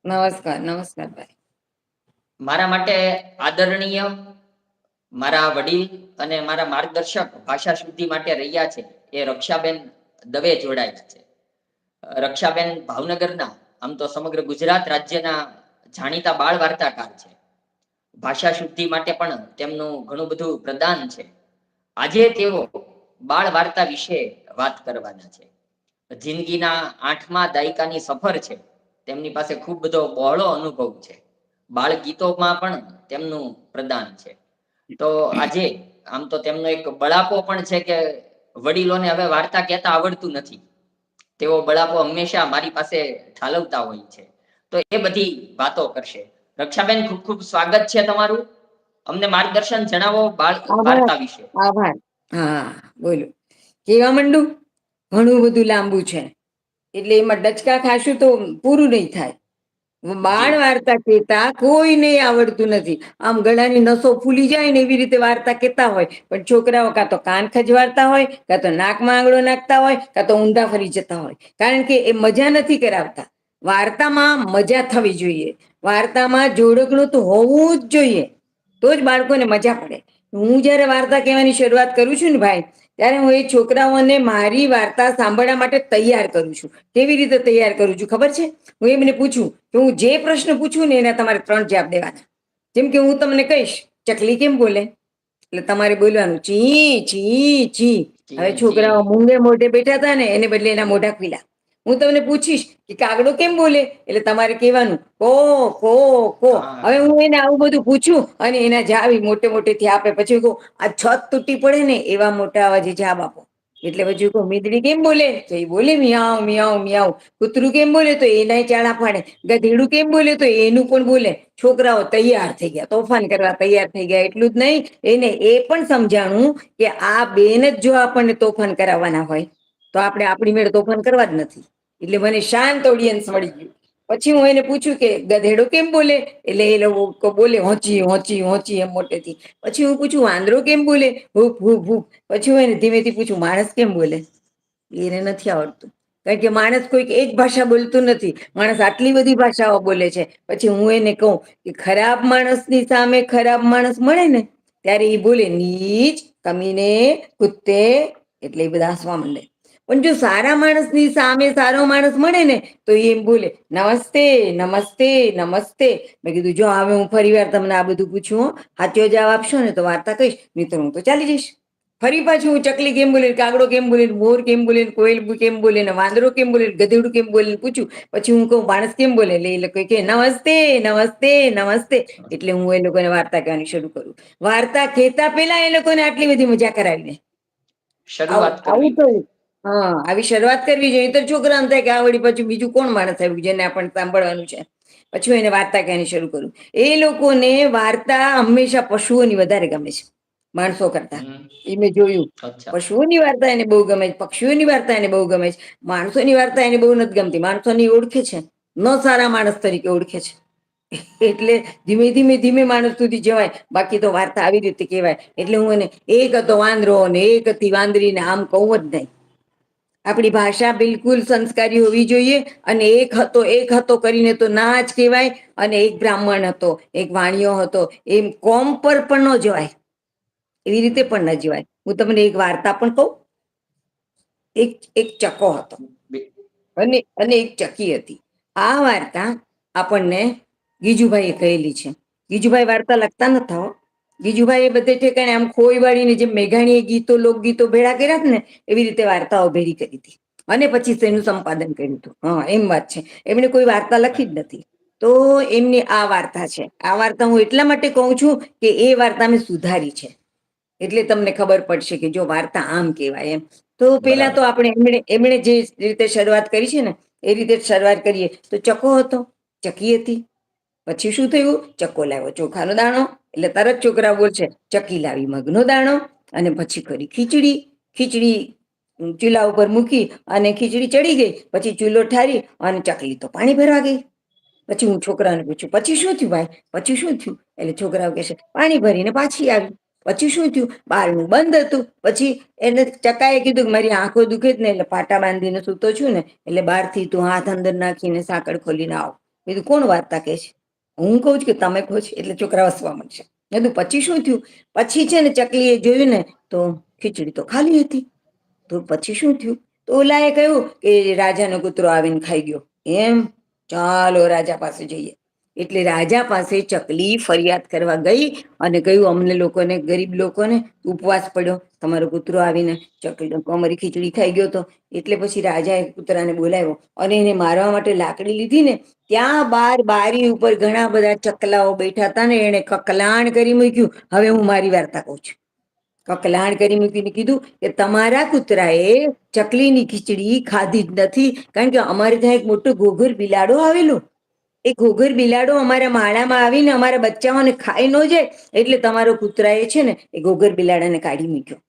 નમસ્કાર નમસ્કાર ભાઈ. મારા માટે આદરણીય મારા વડીલ અને મારા માર્ગદર્શક ભાષા શુદ્ધિ માટે રહ્યા છે એ રક્ષાબેન દવે જોડાયા છે. રક્ષાબેન ભાવનગરના, આમ તો સમગ્ર ગુજરાત રાજ્યના જાણીતા બાળ વાર્તાકાર છે. ભાષા શુદ્ધિ માટે પણ તેમનું ઘણું બધું પ્રદાન છે. આજે તેઓ બાળ વાર્તા વિશે વાત કરવાના છે. જિંદગીના 8મા દાયકાની સફર છે. તેમની પાસે ખૂબ બધો બહોળો અનુભવ છે. બાળ ગીતોમાં પણ તેમનું પ્રદાન છે. તો આજે આમ તો તેમનો એક બળાપો પણ છે કે વડીલોને હવે વાર્તા કહેતા આવડતું નથી. તેઓ બળાપો હંમેશા મારી પાસે ઠાલવતા હોય છે. તો એ બધી વાતો કરશે. રક્ષાબેન, ખૂબ ખૂબ સ્વાગત છે તમારું. અમને માર્ગદર્શન જણાવો બાળ આભાર વાર્તા વિશે. આભાર. હા, બોલો. કેવા માંડું? ઘણું બધું લાંબુ છે એટલે એમાં ડચકા ખાશું તો પૂરું નહીં થાય. બાળ જી વાર્તા કહેતા કોઈને આવડતું નથી. આમ ગળાની નસો ફૂલી જાય ને એવી રીતે વાર્તા કહેતા હોય, પણ છોકરાઓ કાં તો કાન ખજવારતા હોય, કાં તો નાકમાં આંગળો નાખતા હોય, કાં તો ઊંધા ફરી જતા હોય. કારણ કે એ મજા નથી કરાવતા. વાર્તામાં મજા થવી જોઈએ. વાર્તામાં જોડકણું તો હોવું જ જોઈએ, તો જ બાળકોને મજા પડે. હું જ્યારે વાર્તા કહેવાની શરૂઆત કરું છું ને ભાઈ, ત્યારે હું એ છોકરાઓને મારી વાર્તા સાંભળવા માટે તૈયાર કરું છું. કેવી રીતે તૈયાર કરું છું ખબર છે? હું એમને પૂછું કે હું જે પ્રશ્ન પૂછું ને એના તમારે 3 જવાબ દેવાના. જેમ કે હું તમને કહીશ, ચકલી કેમ બોલે? એટલે તમારે બોલવાનું ચી ચી ચી. હવે જી જી છોકરાઓ મૂંગે મોઢે બેઠા હતા ને, એને બદલે એના મોઢા ખુલ્યા. હું તમને પૂછીશ કે કાગડો કેમ બોલે? એટલે તમારે કહેવાનું કો કો કો. હવે હા હું એને આવું બધું પૂછું અને એના જવાબ મોટે મોટેથી આપે. પછી કહું આ છત તૂટી પડે ને એવા મોટા અવાજે જવાબ આપો. એટલે પછી કહું મીંદડી કેમ બોલે? તો એ બોલે મિયાવ મિયાવ મિયાવ. કૂતરું કેમ બોલે? તો એનાય ચાળા પાડે. ગધેડું કેમ બોલે? તો એનું પણ બોલે. છોકરાઓ તૈયાર થઈ ગયા, તોફાન કરવા તૈયાર થઈ ગયા. એટલું જ નહીં, એને એ પણ સમજાણું કે આ બેન જ જો આપણને તોફાન કરાવવાના હોય તો આપણે આપણી મેળે તોફાન કરવા જ નથી. એટલે મને શાંત ઓડિયન્સ મળી ગયું. પછી હું એને પૂછ્યું કે ગધેડો કેમ બોલે? એટલે એ લોકો બોલે હોંચી હોંચી હોંચી એમ મોટેથી. પછી હું પૂછું વાંદરો કેમ બોલે? Hoop hoop hoop. પછી હું એને ધીમેથી પૂછું માણસ કેમ બોલે? એને નથી આવડતું. કારણ કે માણસ કોઈક એક ભાષા બોલતું નથી. માણસ આટલી બધી ભાષાઓ બોલે છે. પછી હું એને કહું કે ખરાબ માણસની સામે ખરાબ માણસ મળે ને ત્યારે એ બોલે નીચ, કમીને, કુત્તે. એટલે એ બધા હસવા માંડે. પણ જો સારા માણસની સામે સારો માણસ મળે ને તો એ એમ બોલે નમસ્તે નમસ્તે નમસ્તે. મેં કીધું જો હવે હું ફરી વાર તમને આ બધું પૂછું, સાચો જવાબ આપશો ને તો વાર્તા કહીશ, નહીં તો હું તો ચાલી જઈશ. ફરી પાછું હું ચકલી કેમ બોલે, કાગડો કેમ બોલે, મોર કેમ બોલે, કોયલ કેમ બોલે, વાંદરો કેમ બોલે, ગધેડું કેમ બોલે પૂછું. પછી હું કહું માણસ કેમ બોલે? એટલે એ લોકો કે નમસ્તે નમસ્તે નમસ્તે. એટલે હું એ લોકોને વાર્તા કહેવાની શરૂ કરું. વાર્તા કહેતા પહેલા એ લોકોને આટલી બધી મજા કરાવી દે. આવું શરૂઆત આવું કરવી તો પડે. હા, આવી શરૂઆત કરવી જોઈએ. તો છોકરાને થાય કે આ વળી પછી બીજું કોણ માણસ આવ્યું જેને આપણને સાંભળવાનું છે. પછી હું એને વાર્તા કહેવાની શરૂ કરું. એ લોકોને વાર્તા હંમેશા પશુઓની વધારે ગમે છે માણસો કરતા. હમ એ મેં જોયું. અચ્છા. પશુઓની વાર્તા એને બહુ ગમે છે, પક્ષીઓની વાર્તા એને બહુ ગમે છે. માણસોની વાર્તા એને બહુ નથી ગમતી. માણસોની ઓળખે છે, ન સારા માણસ તરીકે ઓળખે છે. એટલે ધીમે ધીમે ધીમે માણસ સુધી જવાય. બાકી તો વાર્તા આવી રીતે કહેવાય. એટલે હું એને એક હતો વાંદરો ને એક હતી વાંદરી ને આમ કહું જ નહીં. આપણી ભાષા બિલકુલ સંસ્કારી હોવી જોઈએ. અને એક હતો કરીને તો ના જ કહેવાય. અને એક બ્રાહ્મણ હતો, એક વાણિયો હતો, એમ કોમ પર પણ ન જવાય. એવી રીતે હમ પણ ન જવાય. હું તમને એક વાર્તા પણ કહું. એક ચકો હતો બે- અને એક ચકી હતી. આ વાર્તા આપણને ગીજુભાઈએ કહેલી છે. ગીજુભાઈ વાર્તા લખતા નતા હો. ગીજુભાઈ એ બધે ઠેકાણે આમ ખોઈ વાળીને જેમ મેઘાણીએ ગીતો લોકગીતો ભેળા કર્યા હતા ને એવી રીતે વાર્તાઓ ભેળી કરી હતી. અને પછી તેનું સંપાદન કર્યું હતું. હા, એમ વાત છે. એમણે કોઈ વાર્તા લખી જ નથી. તો એમની આ વાર્તા છે. આ વાર્તા હું એટલા માટે કહું છું કે એ વાર્તા મેં સુધારી છે. એટલે તમને ખબર પડશે કે જો વાર્તા આમ કહેવાય એમ. તો પેલા તો બરાબર. આપણે એમણે જે રીતે શરૂઆત કરી છે ને એ રીતે જ શરૂઆત કરીએ. તો ચકો હતો, ચકી હતી. પછી શું થયું? ચકો લાવ્યો ચોખાનો દાણો. એટલે તરત છોકરા બોલશે ચકી લાવી મગનો દાણો. અને પછી કરી ખીચડી. ખીચડી ચૂલા ઉપર મૂકી અને ખીચડી ચડી ગઈ. પછી ચૂલો ઠારી અને ચકલી તો પાણી ભરવા ગઈ. પછી હું છોકરાને પૂછું પછી શું થયું ભાઈ? પછી શું થયું? એટલે છોકરાઓ કહેશે પાણી ભરીને પાછી આવી. પછી શું થયું? બારણું બંધ હતું. પછી એને ચકાએ કીધું કે મારી આંખો દુખે જ ને એટલે પાટા બાંધીને સૂતો છું ને એટલે બહારથી તું હાથ અંદર નાખીને સાકળ ખોલીને આવ. કીધું કોણ વાર્તા કહે છે? હું કહું છું કે તમે કહો છો. એટલે છોકરા હસવા માંડશે. કીધું પછી શું થયું? પછી છે ને ચકલીએ જોયું ને તો ખીચડી તો ખાલી હતી. તો પછી શું થયું? તો ઓલાએ કહ્યું કે રાજાનો કૂતરો આવીને ખાઈ ગયો. એમ? ચાલો રાજા પાસે જઈએ. એટલે રાજા પાસે ચકલી ફરિયાદ કરવા ગઈ અને કહ્યું અમને લોકોને, ગરીબ લોકોને ઉપવાસ પડ્યો, તમારો કૂતરો આવીને ચકલી અમારી ખીચડી ખાઈ ગયો. તો એટલે પછી રાજાએ કૂતરાને બોલાવ્યો અને એને મારવા માટે લાકડી લીધી ને ત્યાં બારી ઉપર ઘણા બધા ચકલાઓ બેઠા હતા ને એને કકલાણ કરી મૂક્યું. હવે હું મારી વાર્તા કહું છું. કકલાણ કરી મૂકીને કીધું કે તમારા કૂતરાએ ચકલીની ખીચડી ખાધી જ નથી, કારણ કે અમારે ત્યાં એક મોટો ઘોઘર બિલાડો આવેલો. એ ઘોઘર બિલાડો અમારા માળામાં આવીને અમારા બચ્ચાઓને ખાઈ ન જાય, એટલે તમારો કૂતરાએ છે ને એ ઘોઘર બિલાડાને કાઢી મૂક્યો.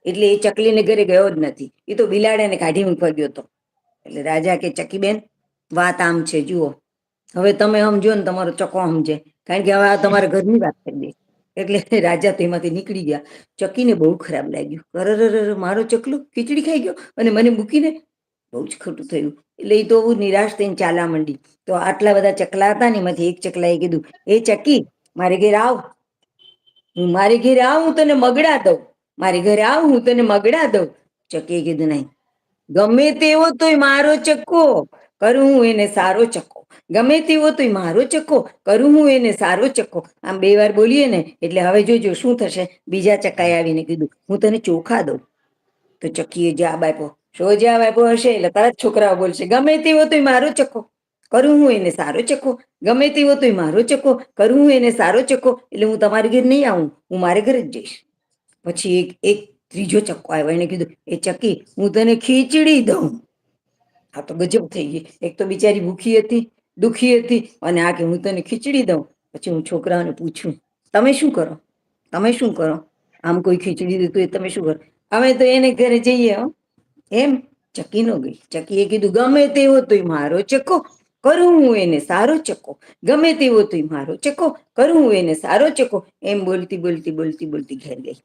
એટલે એ ચકલીને ઘરે ગયો જ નથી, એ તો બિલાડાને કાઢી મૂકવા ગયો હતો. એટલે રાજા કે ચકીબેન વાત આમ છે, જુઓ હવે તમે સમજો ને તમારો ચકો સમજે, કારણ કે હવે આ તમારા ઘરની વાત થઈ ગઈ. એટલે રાજા તેમાંથી નીકળી ગયા. ચકીને બહુ ખરાબ લાગ્યું. અરર, મારો ચકલું ખીચડી ખાઈ ગયો અને મને મૂકીને, બહુ જ ખોટું થયું. એટલે એ તો બહુ નિરાશ થઈને ચાલા માંડી. તો આટલા બધા ચકલા હતા ને એમાંથી એક ચકલાએ કીધું, એ ચકી મારે ઘેર આવ, મારે ઘેર આવ, હું તને મગડા દઉં. મારે ઘરે આવ, હું તને મગડા દઉં. ચકીએ કીધું નહીં, ગમે તેવો તોય મારો ચક્કો, કરું હું એને સારો ચક્કો. ગમે તેવો તોય મારો ચક્કો, કરું હું એને સારો ચક્કો. આમ 2 વાર બોલીએ ને એટલે હવે જોજો શું થશે. બીજા ચક્કાએ આવીને કીધું, હું તને ચોખા દઉં. તો ચકીએ જવાબ આપ્યો, શો જવાબ આપ્યો હશે? એટલે તરત છોકરાઓ બોલશે, ગમે તેવો તોય મારો ચક્કો, કરું હું એને સારો ચક્કો. ગમે તેવો તોય મારો ચક્કો, કરું હું એને સારો ચક્કો. એટલે હું તમારી ઘેર નહીં આવું, હું મારે ઘરે જ જઈશ. પછી એક ત્રીજો ચક્કો આવ્યો. એને કીધું, એ ચકી હું તને ખીચડી દઉં. આ તો ગજબ થઈ ગઈ. એક તો બિચારી ભૂખી હતી, દુખી હતી, અને આ કે હું તને ખીચડી દઉં. પછી હું છોકરાઓને પૂછું, તમે શું કરો? તમે શું કરો? આમ કોઈ ખીચડી દીધું એ તમે શું કરો? અમે તો એને ઘરે જઈએ. એમ? ચકી નો ગઈ. ચકીએ કીધું, ગમે તેવો તોય મારો ચક્કો, કરું હું એને સારો ચક્કો. ગમે તેવો તોય મારો ચક્કો, કરું હું એને સારો ચક્કો. એમ બોલતી બોલતી બોલતી બોલતી ઘેર ગઈ.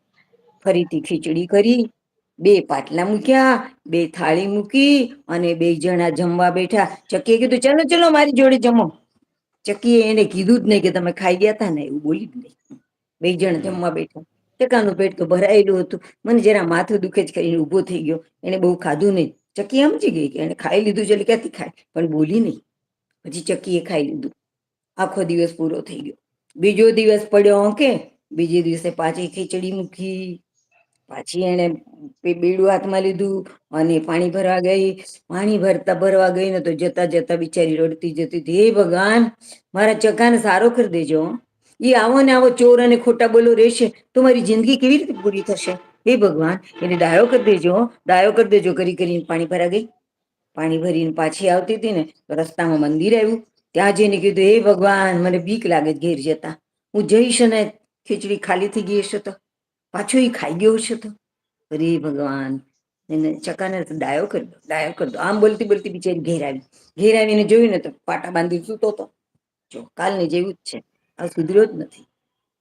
ફરીથી ખીચડી કરી, 2 પાટલા મૂક્યા, 2 થાળી મૂકી અને 2 જણા જમવા બેઠા. ચકીએ કીધું, ચલો ચલો મારી જોડે જમો. ચકીએ એને કીધું જ નહીં કે તમે ખાઈ ગયા હતા ને, એવું બોલી જ નહીં. 2 જણ જમવા બેઠા. ચકાનું પેટ તો ભરાયેલું હતું. મને જરા માથું દુખે જ કરીને ઊભો થઈ ગયો. એને બહુ ખાધું નહીં. ચકી સમજી ગઈ કે એને ખાઈ લીધું છે એટલે ક્યાંથી ખાય, પણ બોલી નહીં. પછી ચકીએ ખાઈ લીધું. આખો દિવસ પૂરો થઈ ગયો. બીજો દિવસ પડ્યો કે બીજે દિવસે પાછી ખીચડી મૂકી. પાછી એને બેડું હાથમાં લીધું અને પાણી ભરવા ગઈ. પાણી ભરવા ગઈ ને તો જતા જતા બિચારી રડતી જતી હતી, હે ભગવાન મારા ચકાને સારો કરી દેજો. એ આવો ને આવો ચોર અને ખોટા બોલો રહેશે તો મારી જિંદગી કેવી રીતે પૂરી થશે? હે ભગવાન એને ડાયો કરી દેજો, ડાયો કરી દેજો. કરીને પાણી ભરા ગઈ. પાણી ભરીને પાછી આવતી હતી ને તો રસ્તામાં મંદિર આવ્યું. ત્યાં જઈને કીધું, હે ભગવાન મને બીક લાગે ઘેર જતા. હું જઈશ ને ખીચડી ખાલી થઈ ગઈ હશે તો, પાછો એ ખાઈ ગયો હશે તો, અરે ભગવાન એને ચકાને ડાયો કરી દો, ડાયો કરી દો. આમ બોલતી બોલતી બિચારી ઘેર આવી. ઘેર આવીને જોયું ને તો પાટા બાંધી સૂતો હતો. જો કાલની જેવું જ છે, આ સુધર્યો જ નથી.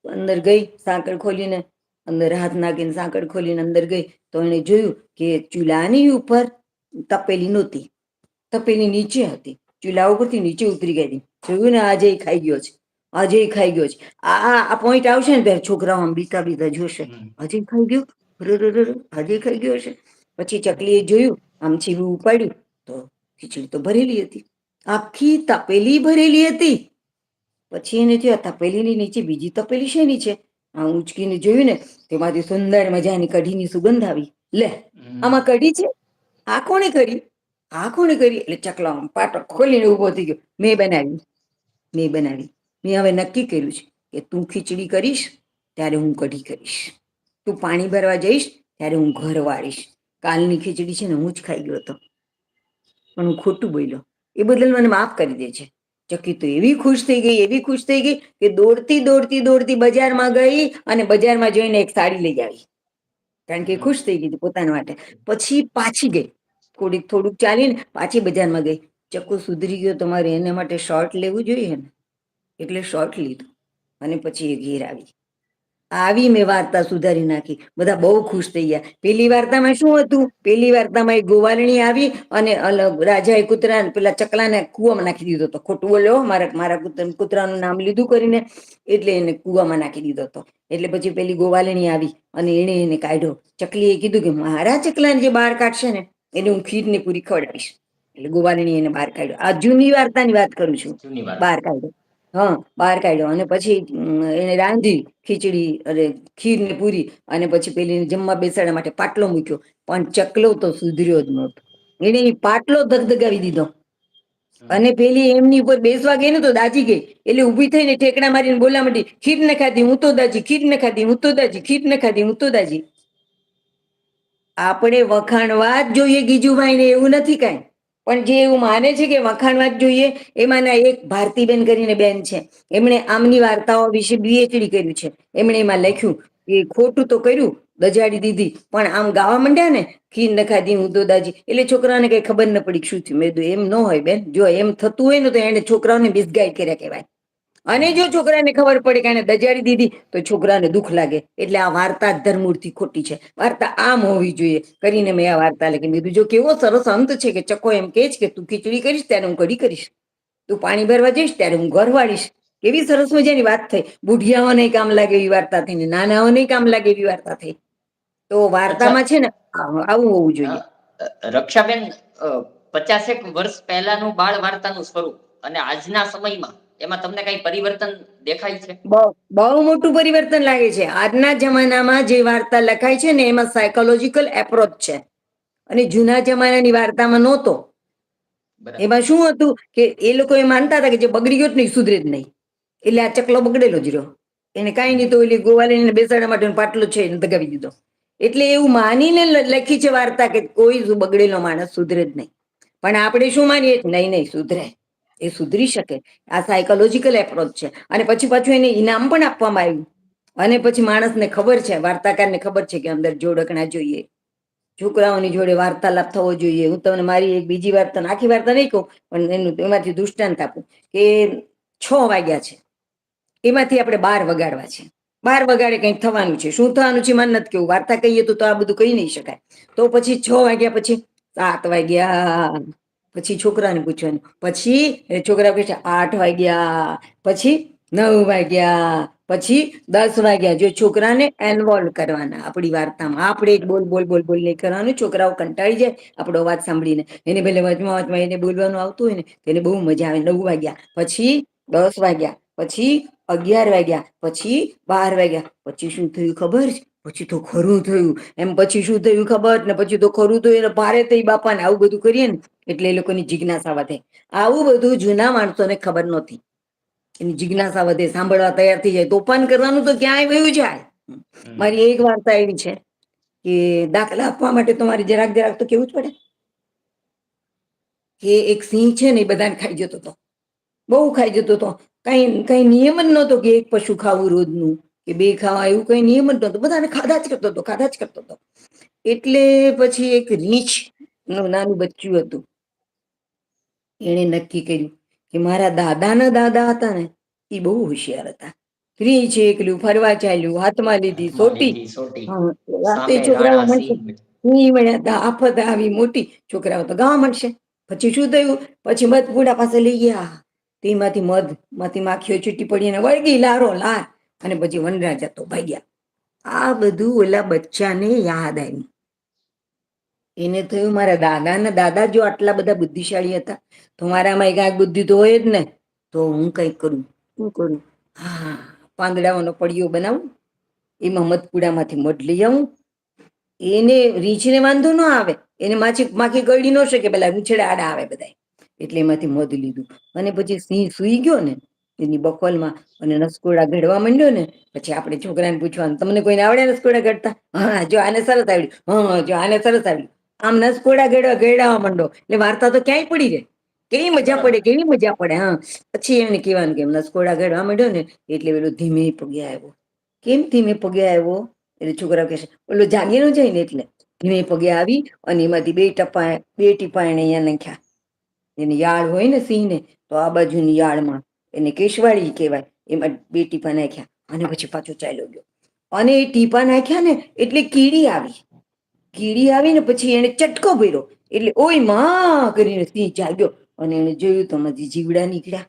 અંદર ગઈ, સાંકળ ખોલીને અંદર હાથ નાખીને સાંકળ ખોલીને અંદર ગઈ તો એને જોયું કે ચૂલાની ઉપર તપેલી નહોતી, તપેલી નીચે હતી. ચૂલા ઉપરથી નીચે ઉતરી ગઈ હતી. જોયું ને આજે ખાઈ ગયો છે, આજે ખાઈ ગયો છે. આ પોઈન્ટ આવશે ને ત્યારે છોકરાઓ આમ બીતા બીતા જોશે, આજે ખાઈ ગયો, આજે ખાઈ ગયો છે. પછી ચકલીએ જોયું, આમ છીવું ઉપાડ્યું તો ખીચડી તો ભરેલી હતી, આખી તપેલી ભરેલી હતી. પછી એને થયું તપેલીની નીચે બીજી તપેલી શેની છે? આ ઊંચકીને જોયું ને તેમાંથી સુંદર મજાની કઢીની સુગંધ આવી. લે આમાં કઢી છે, આ કોણે કરી? આ કોણે કરી? એટલે ચકલો પાટો ખોલીને ઉભો થઈ ગયો. મેં બનાવી, મેં બનાવી. મેં હવે નક્કી કર્યું છે કે તું ખીચડી કરીશ ત્યારે હું કઢી કરીશ, તું પાણી ભરવા જઈશ ત્યારે હું ઘર વાળીશ. કાલની ખીચડી છે ને હું જ ખાઈ ગયો હતો, પણ હું ખોટું બોલ્યો, એ બદલ મને માફ કરી દે છે. ચકી તો એવી ખુશ થઈ ગઈ, એવી ખુશ થઈ ગઈ કે દોડતી દોડતી દોડતી બજારમાં ગઈ અને બજારમાં જોઈને એક સાડી લઈ આવી, કારણ કે ખુશ થઈ ગઈ પોતાના માટે. પછી પાછી ગઈ, થોડુંક ચાલીને પાછી બજારમાં ગઈ. ચક્કુ સુધરી ગયો, તમારે એના માટે શોર્ટ લેવું જોઈએ ને, એટલે શોર્ટ લીધું અને પછી એ ઘેર આવી. આવી મેં વાર્તા સુધારી નાખી. બધા બહુ ખુશ થઈ ગયા. પેલી વાર્તામાં શું હતું? પેલી વાર્તામાં એક ગોવાળણી આવી અને રાજાએ કૂતરા પેલા ચકલાને કૂવામાં નાખી દીધો હતો. ખોટું બોલ્યો, મારા કૂતરાનું નામ લીધું કરીને, એટલે એને કૂવામાં નાખી દીધો હતો. એટલે પછી પેલી ગોવાળણી આવી અને એને કાઢ્યો. ચકલીએ કીધું કે મારા ચકલાને જે બહાર કાઢશે ને એને હું ખીરને પૂરી ખવડાવીશ. એટલે ગોવાળણી એને બહાર કાઢ્યો. આ જૂની વાર્તાની વાત કરું છું. જૂની વાત. બહાર કાઢ્યો. હા, બહાર કાઢ્યો અને પછી એને રાંધી ખીચડી અને ખીર ને પૂરી, અને પછી પેલી જમવા બેસાડવા માટે પાટલો મૂક્યો. પણ ચકલો તો સુધર્યો જ નહોતો. એને ઈ પાટલો ધગધગાવી દીધો. અને પેલી એમની ઉપર બેસવા ગઈ ને તો દાજી ગઈ. એટલે ઊભી થઈને ઠેકડા મારીને બોલવા માંડી, ખીર ને ખાધી હું તો દાજી, ખીર ને ખાધી હું તો દાજી, ખીર ને ખાધી હું તો દાજી. આપણે વખાણવા જ જોઈએ ગીજુભાઈ ને, એવું નથી કાંઈ. પણ જે એવું માને છે કે વખાણવા જ જોઈએ, એમાંના એક ભારતીબેન કરીને બેન છે, એમણે આમની વાર્તાઓ વિશે પીએચડી કર્યું છે. એમણે એમાં લખ્યું કે ખોટું તો કર્યું, દજાડી દીધી, પણ આમ ગાવા માંડ્યા ને, ખીર ન ખાધી હું તો દાજી, એટલે છોકરાને કઈ ખબર ન પડી શું થયું. મેં કીધું એમ ન હોય બેન, જો એમ થતું હોય ને તો એને છોકરાઓને મિસગાઈડ કર્યા કહેવાય. અને જો છોકરાને ખબર પડે કે એને દજાડી દીધી તો છોકરાને દુઃખ લાગે. એટલે આ વાર્તા જ ધરમૂળથી ખોટી છે. વાર્તા આમ હોવી જોઈએ કરીને મેં આ વાર્તા લખી. કીધું જો કેવો સરસ અંત છે કે ચકો એમ કે કે તું ખીચડી કરીશ ત્યારે હું કઢી કરીશ, તું પાણી ભરવા જઈશ ત્યારે હું ઘર વાળીશ. કેવી સરસ મજાની વાત થઈ. બુઢિયાઓને કામ લાગે એવી વાર્તા થઈ ને નાનાઓને કામ લાગે એવી વાર્તા થઈ. તો અચ્છા, વાર્તામાં છે ને આવું હોવું જોઈએ. રક્ષાબેન, 50 વર્ષ પહેલાનું બાળ વાર્તાનું સ્વરૂપ અને આજના સમયમાં એમાં તમને કઈ પરિવર્તન દેખાય છે? બહુ મોટું પરિવર્તન લાગે છે. આજના જમાનામાં જે વાર્તા લખાય છે ને એમાં સાયકોલોજીકલ એપ્રોચ છે, અને જૂના જમાનાની વાર્તામાં નહોતો. બરાબર. એમાં શું હતું કે એ લોકો એ માનતા હતા કે જે બગડી ગયો ને સુધરે જ નહીં. એટલે આ ચકલો બગડેલો જ રહ્યો. એને કાંઈ નહીં તો એટલે ગોવાળીને બેસાડવા માટે પાટલો છે એને દગાવી દીધો. એટલે એવું માનીને લખી છે વાર્તા કે કોઈ બગડેલો માણસ સુધરે જ નહીં. પણ આપણે શું માનીએ? નહીં નહીં સુધરે, એ સુધરી શકે. આ સાયકોલોજીકલ એપ્રોચ છે. અને પછી પાછું એને ઇનામ પણ આપવામાં આવ્યું. અને પછી માણસને ખબર છે, વાર્તાકારને ખબર છે કે અંદર જોડકણા જોઈએ, છોકરાઓની જોડે વાર્તાલાપ થવો જોઈએ. હું તમને મારી એક બીજી વાર્તા, આખી વાર્તા નહીં કહું, પણ એમાંથી દૃષ્ટાંત આપું કે 6 વાગ્યા છે, એમાંથી આપણે 12 વગાડવા છે. 12 વગાડે કંઈક થવાનું છે. શું થવાનું છે મને નથી કેવું. વાર્તા કહીએ તો આ બધું કહી નહીં શકાય. તો પછી 6 વાગ્યા પછી 7 વાગ્યા, પછી છોકરાને પૂછવાનું, પછી છોકરા પૂછે 8 વાગ્યા, પછી 9 વાગ્યા, પછી 10 વાગ્યા. જો છોકરાને ઇન્વોલ્વ કરવાના આપણી વાર્તામાં. આપણે જ બોલ બોલ બોલ બોલ નહીં કરવાનું. છોકરાઓ કંટાળી જાય આપણો અવાજ સાંભળીને. એને ભલે વચમાં એને બોલવાનું આવતું હોય ને એને બહુ મજા આવે. 9 વાગ્યા, પછી 10 વાગ્યા, પછી 11 વાગ્યા, પછી 12 વાગ્યા. પછી શું થયું ખબર છે? પછી તો ખરું થયું. એમ પછી શું થયું ખબર? ને પછી તો ખરું થયું. એને ભારે થઈ બાપા ને. આવું બધું કરીએ ને એટલે એ લોકોની જિજ્ઞાસા વધે. આવું બધું જૂના માણસોને ખબર નહોતી. એની જિજ્ઞાસા વધે, સાંભળવા તૈયાર થઈ જાય. તોફાન કરવાનું તો ક્યાંય વયું જાય. મારી એક વાર્તા એવી છે કે દાખલા આપવા માટે તમારે જરાક જરાક તો કેવું જ પડે કે એક સિંહ છે ને એ બધાને ખાઈ જતો હતો, બહુ ખાઈ જતો હતો. કઈ કઈ નિયમ જ નહોતો કે એક પશુ ખાવું રોજનું કે 2 ખાવા, એવું કઈ નિયમ જ નહોતો. બધાને ખાધા જ કરતો હતો, ખાધા જ કરતો હતો. એટલે પછી એક રીંછ નું નાનું બચ્ચું હતું. એને નક્કી કર્યું કે મારા દાદાના દાદા હતા ને એ બહુ હોશિયાર હતા. રીંછ એકલું ફરવા ચાલ્યું, હાથમાં લીધી હાથમાં સોટી. લીધી સોટી, રાતે સામે છોકરાઓ રાણા મળશે, સિંહ. સિંહ મળ્યા, આફત આવી મોટી, છોકરાઓ તો ગાવા મળશે. પછી શું થયું? પછી મધપુડા પાસે લઈ ગયા. તેમાંથી મધમાંથી માખીઓ છૂટી પડી અને વળગી લારો લાર, અને પછી વનરાજા તો ભાગ્યા. આ બધું ઓલા બચ્ચાને યાદ આવ્યું. એને થયું મારા દાદાના દાદા જો આટલા બધા બુદ્ધિશાળી હતા તો મારામાં કાંઈક બુદ્ધિ તો હોય જ ને. તો હું કંઈક કરું. શું કરું? હા, પાંદડાઓનો પડિયો બનાવું, એમાં મધપુડામાંથી મધ લઈ આવું. એને રીંછને વાંધો ન આવે, એને માખી ગળી ન શકે, પેલા રૂંછડા આડા આવે બધા. એટલે એમાંથી મધ લીધું. અને પછી સિંહ સૂઈ ગયો ને એની બખોલમાં અને નસકોડા ઘડવા માંડ્યો ને. પછી આપણે છોકરાને પૂછવાનું, તમને કોઈને આવડે નસકોડા ઘડતા? હા, જો આને સરસ આવડ્યું. હા, જો આને સરસ આવડ્યું. આમ નસકોડા ઘડાવા માંડો એટલે વાર્તા તો ક્યાંય પડી રહે. કેવી મજા પડે, બરાબર. કેવી મજા પડે. હા, પછી એમને કહેવાનું કે નસકોડા ઘડવા માંડ્યો ને એટલે પેલો ધીમે પગે આવ્યો. કેમ ધીમે પગે આવ્યો? એટલે છોકરા કહેશે ઓલો જાગી ન જાય ને એટલે. ધીમે પગે આવી અને એમાંથી 2 ટીપા એને અહીંયા નાખ્યા. એને યાળ હોય ને સિંહને, તો આ બાજુની યાળમાં એને કેશવાળી કહેવાય, એમાં 2 ટીપા નાખ્યા અને પછી પાછો ચાલ્યો ગયો. અને એ ટીપા નાખ્યા ને એટલે કીડી આવી ને પછી એને ચટકો ભર્યો એટલે ઓય માં કરીને સિંહ જાગ્યો અને એને જોયું તો એમાંથી જીવડા નીકળ્યા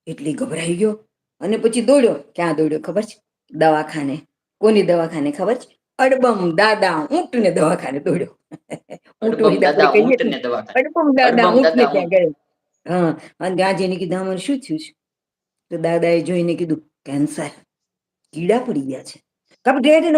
એટલે ગભરાઈ ગયો અને પછી દોડ્યો. ક્યાં દોડ્યો ખબર છે? દવાખાને. કોની દવાખાને ખબર છે? અડબમ દાદા ઊંટને દવાખાને દોડ્યો. ઊંટ અડબમ હોય તો આપણે દાદા કહીએ ઊંટ ને ને દવાખાને. અડબમ દાદા અડબમ ઊંટને દાદા ત્યાં ઊંટ. ગયો. હા, અને ત્યાં જઈને કીધું મને શું થયું છે? તો દાદાએ જોઈને કીધું કેન્સર, કીડા પડી ગયા છે. કાઢી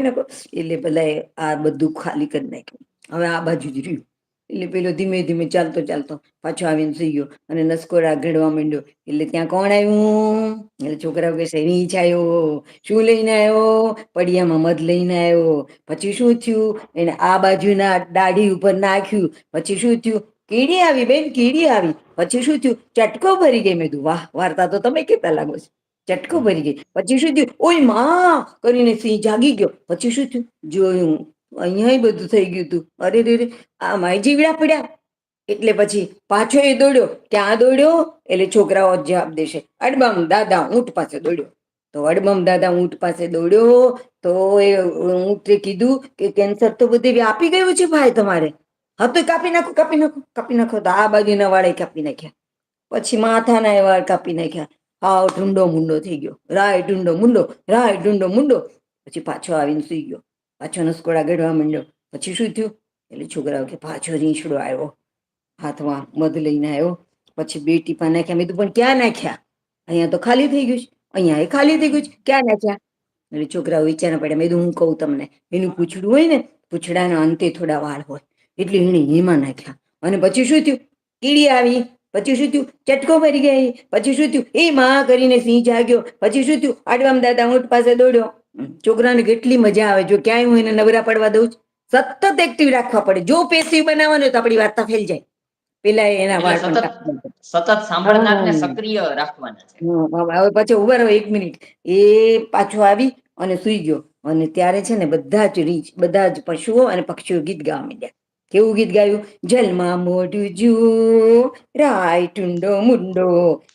નાખો. એટલે પેલા આ બધું ખાલી કરી નાખ્યું. હવે આ બાજુ જ રહ્યું. એટલે પેલો ધીમે ધીમે ચાલતો પાછો આવીને સુઈ ગયો અને નસકોરા ઘડવા માંડ્યો. એટલે ત્યાં કોણ આવ્યું? એટલે છોકરાઓ કહેશે રીંછ આવ્યો. શું લઈને આવ્યો? પડિયામાં મધ લઈને આવ્યો. પછી શું થયું? એને આ બાજુના દાઢી ઉપર નાખ્યું. પછી શું થયું? કીડી આવી બેન, કીડી આવી. પછી શું થયું? ચટકો ભરી ગઈ. મેં કીધું વાહ, વાર્તા તો તમે કહેતા લાગો છો. ચટકો ભરી ગઈ. પછી શું થયું? ઓય માં કરીને સિંહ જાગી ગયો. પછી શું થયું? જોયું અહીંયા બધું થઈ ગયું હતું. અરે રે, આમાં જીવડા પડ્યા. એટલે પછી પાછો એ દોડ્યો. ક્યાં દોડ્યો? એટલે છોકરાઓ જવાબ દેશે અડબમ દાદા ઊંટ પાસે દોડ્યો. તો અડબમ દાદા ઊંટ પાસે દોડ્યો તો એ ઊંટે કીધું કે કેન્સર તો બધે વ્યાપી ગયું છે ભાઈ તમારે. હા તો કાપી નાખો. તો આ બાજુના વાળે કાપી નાખ્યા. પછી માથાના વાળ કાપી નાખ્યા. હાવ ઢૂંડો મુંડો થઈ ગયો. રાય ઢૂંડો મુંડો. પછી પાછો આવીને સુઈ ગયો. પાછો નસકોડા ગળવા માંડ્યો. પછી શું થયું? એટલે છોકરાઓ કે પાછો રીંછડો આવ્યો. હાથમાં મધ લઈને આવ્યો. પછી 2 ટીપા નાખ્યા. મેં કીધું પણ ક્યાં નાખ્યા? અહીંયા તો ખાલી થઈ ગયું છે. અહીંયા એ ખાલી થઈ ગયું છે. ક્યાં નાખ્યા? એટલે છોકરાઓ વિચારવા પડ્યા. મેં કીધું હું કહું તમને. એનું પૂંછડું હોય ને, પૂંછડાના અંતે થોડા વાળ હોય એટલે એને એમાં નાખ્યા. અને પછી શું થયું? કીડી આવી. પછી શું થયું? ચટકો ભરી ગઈ. પછી શું થયું? એ માં કરીને સિંહ જાગ્યો. પછી શું થયું? અડવામ દાદા ઊંટ પાસે દોડ્યો. છોકરાને કેટલી મજા આવે. જો ક્યાંય હું એને નવરા પડવા દઉં સતત એક્ટિવ રાખવા પડે. જો પેસિવ બનાવવાનું તો આપણી વાર્તા ફેલ જાય. પેલા એના એટલે વાળ પણ સતત સાંભળનારને સક્રિય રાખવાના છે. હવે પછી ઉભા રહો 1 મિનિટ. એ પાછો આવી અને સુઈ ગયો. અને ત્યારે છે ને બધા જ પશુઓ અને પક્ષીઓ ગીત ગાવા માંડ્યા. કેવું ગીત ગાયું? જલમાં મોઢું જુઓ રાય ટુંડો મુંડો.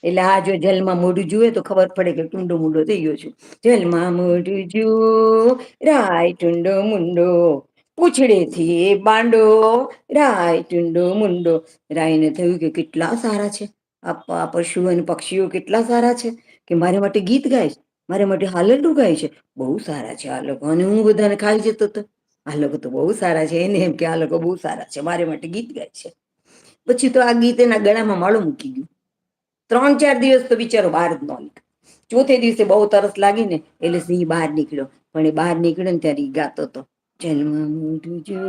એટલે આ જો જલમાં મોઢું જુએ તો ખબર પડે કે ટુંડો મુંડો થઈ ગયો છે. જલમાં મોઢું જુઓ રાય ટુંડો મુંડો. પૂછડેથી એ બાંડો રાય ટુંડો મુંડો. રાયને થયું કે કેટલા સારા છે આ પશુ અને પક્ષીઓ, કેટલા સારા છે કે મારા માટે ગીત ગાય છે, મારા માટે હાલરડું ગાય છે. બહુ સારા છે આ લોકો. અને હું બધાને ખાઈ જતો હતો. આ લોકો તો બહુ સારા છે. એને એમ કે આ લોકો બહુ સારા છે, મારે માટે ગીત ગાય છે. પછી તો આ ગીત એના ગળામાં માળો મૂકી ગયું. 3-4 દિવસ તો બિચારો બહાર જ ન નીકળ્યો. ચોથે દિવસે બહુ તરસ લાગી ને એટલે સિંહ બહાર નીકળ્યો. પણ એ બહાર નીકળ્યો ને ત્યારે ગાતો હતો જલમાં મોઢું જો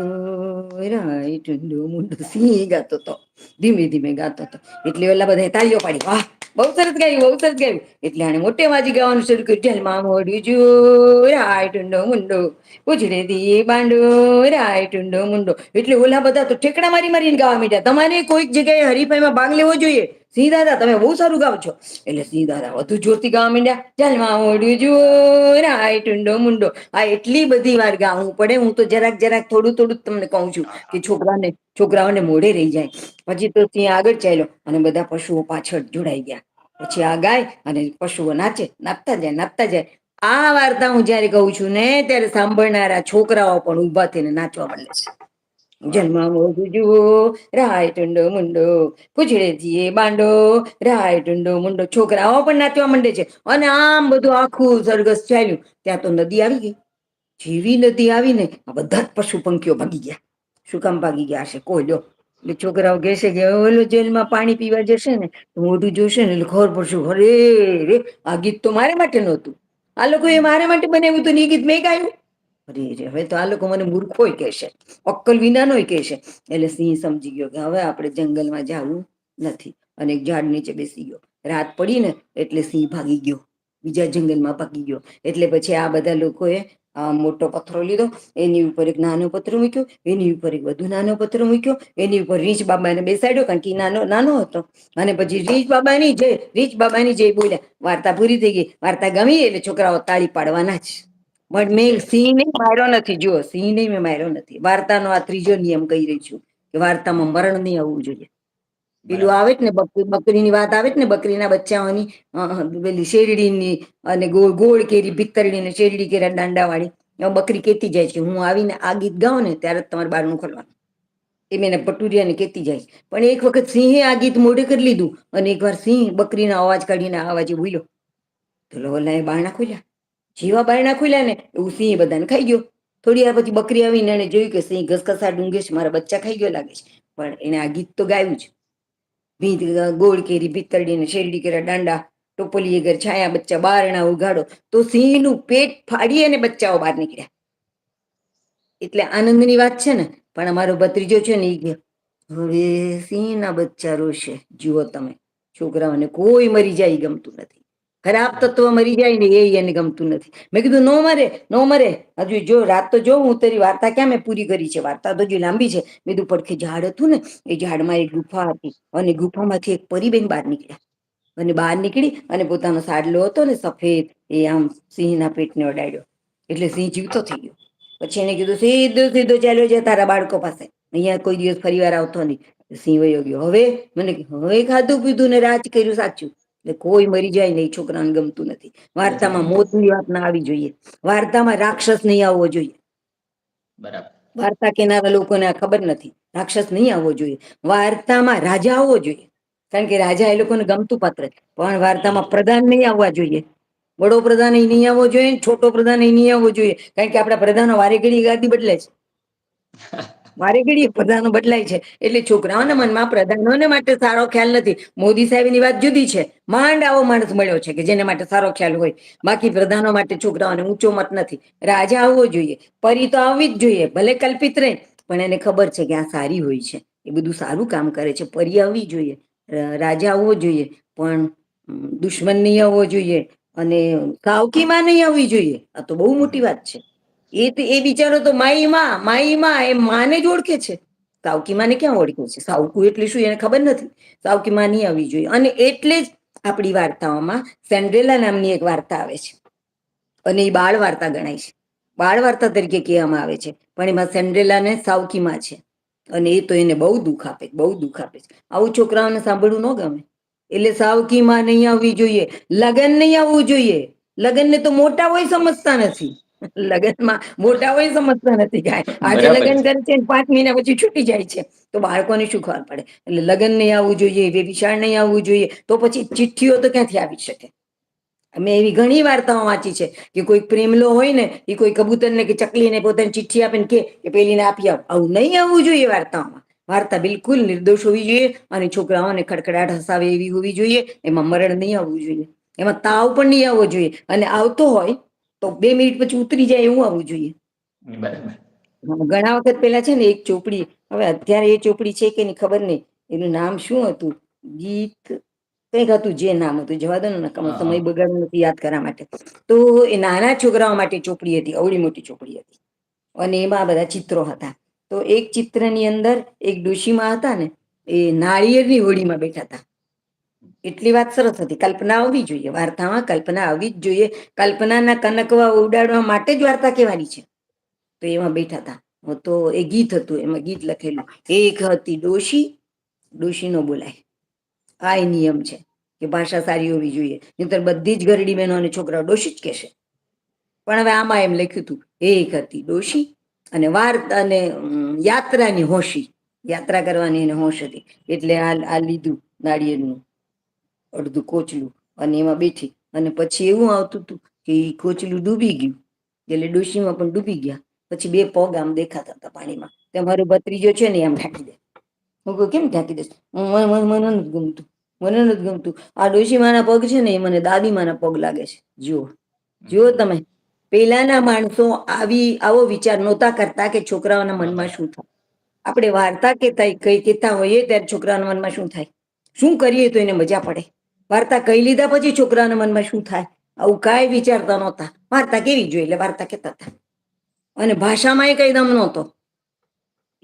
રાય ટુંડો મુંડો. સિંહ ગાતો હતો, ધીમે ધીમે ગાતો હતો. એટલે ઓલા બધા તાળીઓ પાડી. વાહ, બહુ સરસ ગાયું. એટલે આને મોટે માજી ગાવાનું શરૂ કર્યું. જલમાં મોઢું જો રાય ટુંડો મુંડો. પૂછડેથી બાંડો રાય ટુંડો મુંડો. એટલે ઓલા બધા તો ઠેકડા મારીને ગાવા માંડ્યા. તમારે કોઈક જગ્યાએ હરીફાઈમાં ભાગ લેવો જોઈએ. સિંહ દાદા તમે બહુ સારું ગાવ છો. એટલે સિંહ દાદા વધુ જોરથી ગાવા માંડ્યા. જલમાં મોઢું જુઓ રાય ટુંડો મુંડો. આ એટલી બધી વાર ગાવું પડે. હું તો જરાક થોડું તમને કહું છું કે છોકરાઓને મોઢે રહી જાય. પછી તો સિંહ આગળ ચાલ્યો અને બધા પશુઓ પાછળ જોડાઈ ગયા. પછી આ ગાય અને પશુઓ નાચતા જાય. આ વાર્તા હું જયારે કહું છું ને ત્યારે સાંભળનારા છોકરાઓ પણ ઉભા થઈને નાચવા માંડે છે. જલમાં મોઢું જુઓ રાય ટુંડો મુંડો. પૂછડેથી એ બાંડો રાય ટુંડો મુંડો. છોકરાઓ પણ નાચવા માંડે છે. અને આમ બધું આખું સરઘસ ચાલ્યું. ત્યાં તો નદી આવી ગઈ. જેવી નદી આવીને આ બધા જ પશુ પંખીઓ ભાગી ગયા. શું કામ ભાગી ગયા હશે? કોઈ જો. એટલે છોકરાઓ કહેશે કે ઓલો જેલમાં પાણી પીવા જશે ને મોઢું જોશે ને એટલે ખબર પડશે. અરે રે, આ ગીત તો મારે માટે નહોતું. આ લોકો એ મારે માટે બનાવ્યું હતું ને એ ગીત મેં ગાયું. અરે રે, હવે તો આ લોકો મને મૂર્ખોય કહેશે, અક્કલ વિનાનોય કહેશે. એટલે સિંહ સમજી ગયો કે હવે આપણે જંગલમાં જવું નથી અને એક ઝાડ નીચે બેસી ગયો. રાત પડી ને એટલે સિંહ ભાગી ગયો, બીજા જંગલમાં ભાગી ગયો. એટલે પછી આ બધા લોકોએ મોટો પથ્થરો લીધો, એની ઉપર એક નાનો પથ્થર મૂક્યો, એની ઉપર એક વધુ નાનો પથ્થર મૂક્યો, એની ઉપર રીંછ બાબાને બેસાડ્યો કારણ કે નાનો હતો. અને પછી રીંછ બાબાની જય બોલ્યા. વાર્તા પૂરી થઈ ગઈ. વાર્તા ગમી એટલે છોકરાઓ તાળી પાડવાના જ. પણ મેં સિંહને માર્યો નથી. જુઓ, સિંહને મેં માર્યો નથી. વાર્તાનો આ ત્રીજો નિયમ કહી રહી છું કે વાર્તામાં મરણ નહીં આવવું જોઈએ. પેલું બરાબર. આવે જ ને બકરીની વાત આવે જ ને, બકરીના બચ્ચાઓની પેલી શેરડીની અને ગોળ ગોળ કેરી ભીતરડી ને શેરડી કેરા દાંડા વાળી. બકરી કેતી જાય છે હું આવીને આ ગીત ગાઉં ને ત્યારે જ તમારે બારણું ખોલવાનું. એમ એને પટુરિયાને કેતી જાય. પણ એક વખત સિંહે આ ગીત મોઢે કરી લીધું અને એકવાર સિંહ બકરીનો અવાજ કાઢીને આ અવાજે બોલ્યો તો લોલાએ બારણા ખોલ્યા. જેવા બારણા ખોલ્યા ને એવું સિંહ બધાને ખાઈ ગયો. થોડી વાર પછી બકરી આવીને એને જોયું કે સિંહ ઘસઘસા ડુંગે છે, મારા બચ્ચા ખાઈ ગયો લાગે છે. પણ એને આ ગીત તો ગાયું જ. ગોળ કેરી ભીતરડીને શેરડી કેરા દાંડા, ટોપલી ઘર છાયા બચ્ચા બારણા ઉઘાડો. તો સિંહનું પેટ ફાડી અને બચ્ચાઓ બહાર નીકળ્યા. એટલે આનંદની વાત છે ને. પણ અમારો ભત્રીજો છે ને એ ગયો હવે સિંહના બચ્ચા રોશે. જુઓ તમે, છોકરાઓને કોઈ મરી જાય ગમતું નથી. ખરાબ તત્વ મરી જાય ને એ એને ગમતું નથી. મેં કીધું નો મરે નો મરે, હજુ જો રાત તો જો હું તારી વાર્તા ક્યાં મેં પૂરી કરી છે, વાર્તા તો હજુ લાંબી છે. મેં કીધું પડખે ઝાડ હતું ને એ ઝાડમાં એક ગુફા હતી અને ગુફામાંથી એક પરીબેન બહાર નીકળ્યા. અને બહાર નીકળી અને પોતાનો સાડલો હતો ને સફેદ એ આમ સિંહના પેટને અડાડ્યો. એટલે સિંહ જીવતો થઈ ગયો. પછી એને કીધું સીધો સીધો ચાલ્યો જાય તારા બાળકો પાસે, અહીંયા કોઈ દિવસ ફરી વાર આવતો નહીં. સિંહ વયો ગયો. હવે મને હવે ખાધું પીધું ને રાજ કર્યું સાચું. એટલે કોઈ મરી જાય ને એ છોકરાને ગમતું નથી. વાર્તામાં મોતની વાત ના આવી જોઈએ. વાર્તામાં રાક્ષસ નહીં આવવો જોઈએ. બરાબર. વાર્તા કેનારા લોકોને આ ખબર નથી. રાક્ષસ નહીં આવવો જોઈએ. વાર્તામાં રાજા આવવો જોઈએ. કારણ કે રાજા એ લોકોને ગમતું પાત્ર. પણ વાર્તામાં પ્રધાન નહીં આવવા જોઈએ. વડો પ્રધાન એ નહીં આવવો જોઈએ, છોટો પ્રધાન એ નહીં આવવો જોઈએ. કારણ કે આપણા પ્રધાનો વારે ઘડી ગાદી બદલે છે. વારે ઘડીએ પ્રધાનો બદલાય છે. એટલે છોકરાઓના મનમાં પ્રધાનોને માટે સારો ખ્યાલ નથી. મોદી સાહેબની વાત જુદી છે. માંડ આવો માણસ મળ્યો છે કે જેને માટે સારો ખ્યાલ હોય. બાકી પ્રધાનો માટે છોકરાઓને ઊંચો મત નથી. રાજા આવવો જોઈએ. પરી તો આવવી જ જોઈએ, ભલે કલ્પિત રહે પણ એને ખબર છે કે આ સારી હોય છે, એ બધું સારું કામ કરે છે. પરી આવવી જોઈએ, રાજા આવવો જોઈએ, પણ દુશ્મન નહીં આવવો જોઈએ અને કાવકીમાં નહીં આવવી જોઈએ. આ તો બહુ મોટી વાત છે. એ બિચારો તો માઈ એ માને જ ઓળખે છે. સાવકી માને ક્યાં ઓળખે છે? સાવકું એટલે શું એને ખબર નથી. સાવકી માં નહીં આવવી જોઈએ. અને એટલે જ આપણી વાર્તાઓમાં સેન્ડ્રેલા નામની એક વાર્તા આવે છે અને એ બાળ વાર્તા ગણાય છે. બાળ વાર્તા તરીકે કહેવામાં આવે છે. પણ એમાં સેન્ડ્રેલાને સાવકીમાં છે અને એ તો એને બહુ દુઃખ આપે, બહુ દુઃખ આપે છે. આવું છોકરાઓને સાંભળવું ન ગમે. એટલે સાવકીમાં નહીં આવવી જોઈએ, લગન નહીં આવવું જોઈએ. લગ્નને તો મોટા હોય સમજતા નથી. લગ્નમાં મોટા હોય સમજતા નથી કાંઈ. આજે બરાબર લગ્ન છે. કરે છે 5 મહિના પછી છૂટી જાય છે. તો બાળકોને શું ખબર પડે? એટલે લગ્ન નહીં આવવું જોઈએ, વ્યભિચાર નહીં આવવું જોઈએ. તો પછી ચિઠ્ઠીઓ તો ક્યાંથી આવી શકે? મેં એવી ઘણી વાર્તાઓ વાંચી છે કે કોઈ પ્રેમલો હોય ને એ કોઈ કબૂતરને કે ચકલીને પોતાની ચિઠ્ઠી આપીને કે પેલીને આપી આવ. આવું નહીં આવવું જોઈએ વાર્તાઓમાં. વાર્તા બિલકુલ નિર્દોષ હોવી જોઈએ અને છોકરાઓને ખડખડાટ હસાવે એવી હોવી જોઈએ. એમાં મરણ નહીં આવવું જોઈએ. એમાં તાવ પણ નહીં આવવો જોઈએ. અને આવતો હોય તો 2 મિનિટ પછી ઉતરી જાય એવું આવવું જોઈએ. બરાબર. ઘણા વખત પેલા છે ને એક ચોપડી, હવે અત્યારે એ ચોપડી છે કે નહીં ખબર નહીં, એનું નામ શું હતું? ગીત કંઈક હતું, જે નામ હતું જવા દો ને, હા હા. સમય બગાડવો નથી યાદ કરવા માટે. તો એ નાના છોકરાઓ માટે ચોપડી હતી, અવળી મોટી ચોપડી હતી અને એમાં બધા ચિત્રો હતા. તો એક ચિત્રની અંદર એક ડોશીમાં હતા ને, એ નાળિયેરની હોળીમાં બેઠા હતા. એટલી વાત સરસ હતી. કલ્પના આવવી જોઈએ વાર્તામાં, કલ્પના આવવી જ જોઈએ. કલ્પનાના કનકવા ઉડાડવા માટે જ વાર્તા કહેવાની છે. તો એમાં બેઠા હતા. તો એ ગીત હતું, એમાં ગીત લખેલું, એક હતી ડોશી, ડોશી નો બોલાય. આ એ નિયમ છે કે ભાષા સારી હોવી જોઈએ. નહીંતર બધી જ ઘરડી બહેનો અને છોકરાઓ ડોશી જ કહેશે. પણ હવે આમાં એમ લખ્યું હતું, એક હતી ડોશી અને વાર્તા અને યાત્રાની હોશી. યાત્રા કરવાની એને હોશ હતી. એટલે આ લીધું નાળિયેરનું અડધું કોચલું અને એમાં બેઠી. અને પછી એવું આવતું હતું કે કોચલું ડૂબી ગયું એટલે ડોશીમાં પણ ડૂબી ગયા. પછી 2 પગ આમ દેખાતા હતા પાણીમાં. તમારો ભત્રીજો છે ને આમ ઢાંકી દે. હું કહું કેમ ઢાંકી દઈશ? મને નથી ગમતું, મને નથી ગમતું. આ ડોશીમાના પગ છે ને એ મને દાદીમાના પગ લાગે છે. જુઓ, જુઓ તમે, પેલાના માણસો આવો વિચાર નહોતા કરતા કે છોકરાઓના મનમાં શું થાય. આપણે વાર્તા કહેતા હોઈએ ત્યારે છોકરાઓના મનમાં શું થાય, શું કરીએ તો એને મજા પડે. વાર્તા કહી લીધા પછી છોકરાઓના મનમાં શું થાય, આવું કાંઈ વિચારતા નહોતા. વાર્તા કેવી જોઈએ એટલે વાર્તા કહેતા હતા. અને ભાષામાં એ કઈ દમ નહોતો.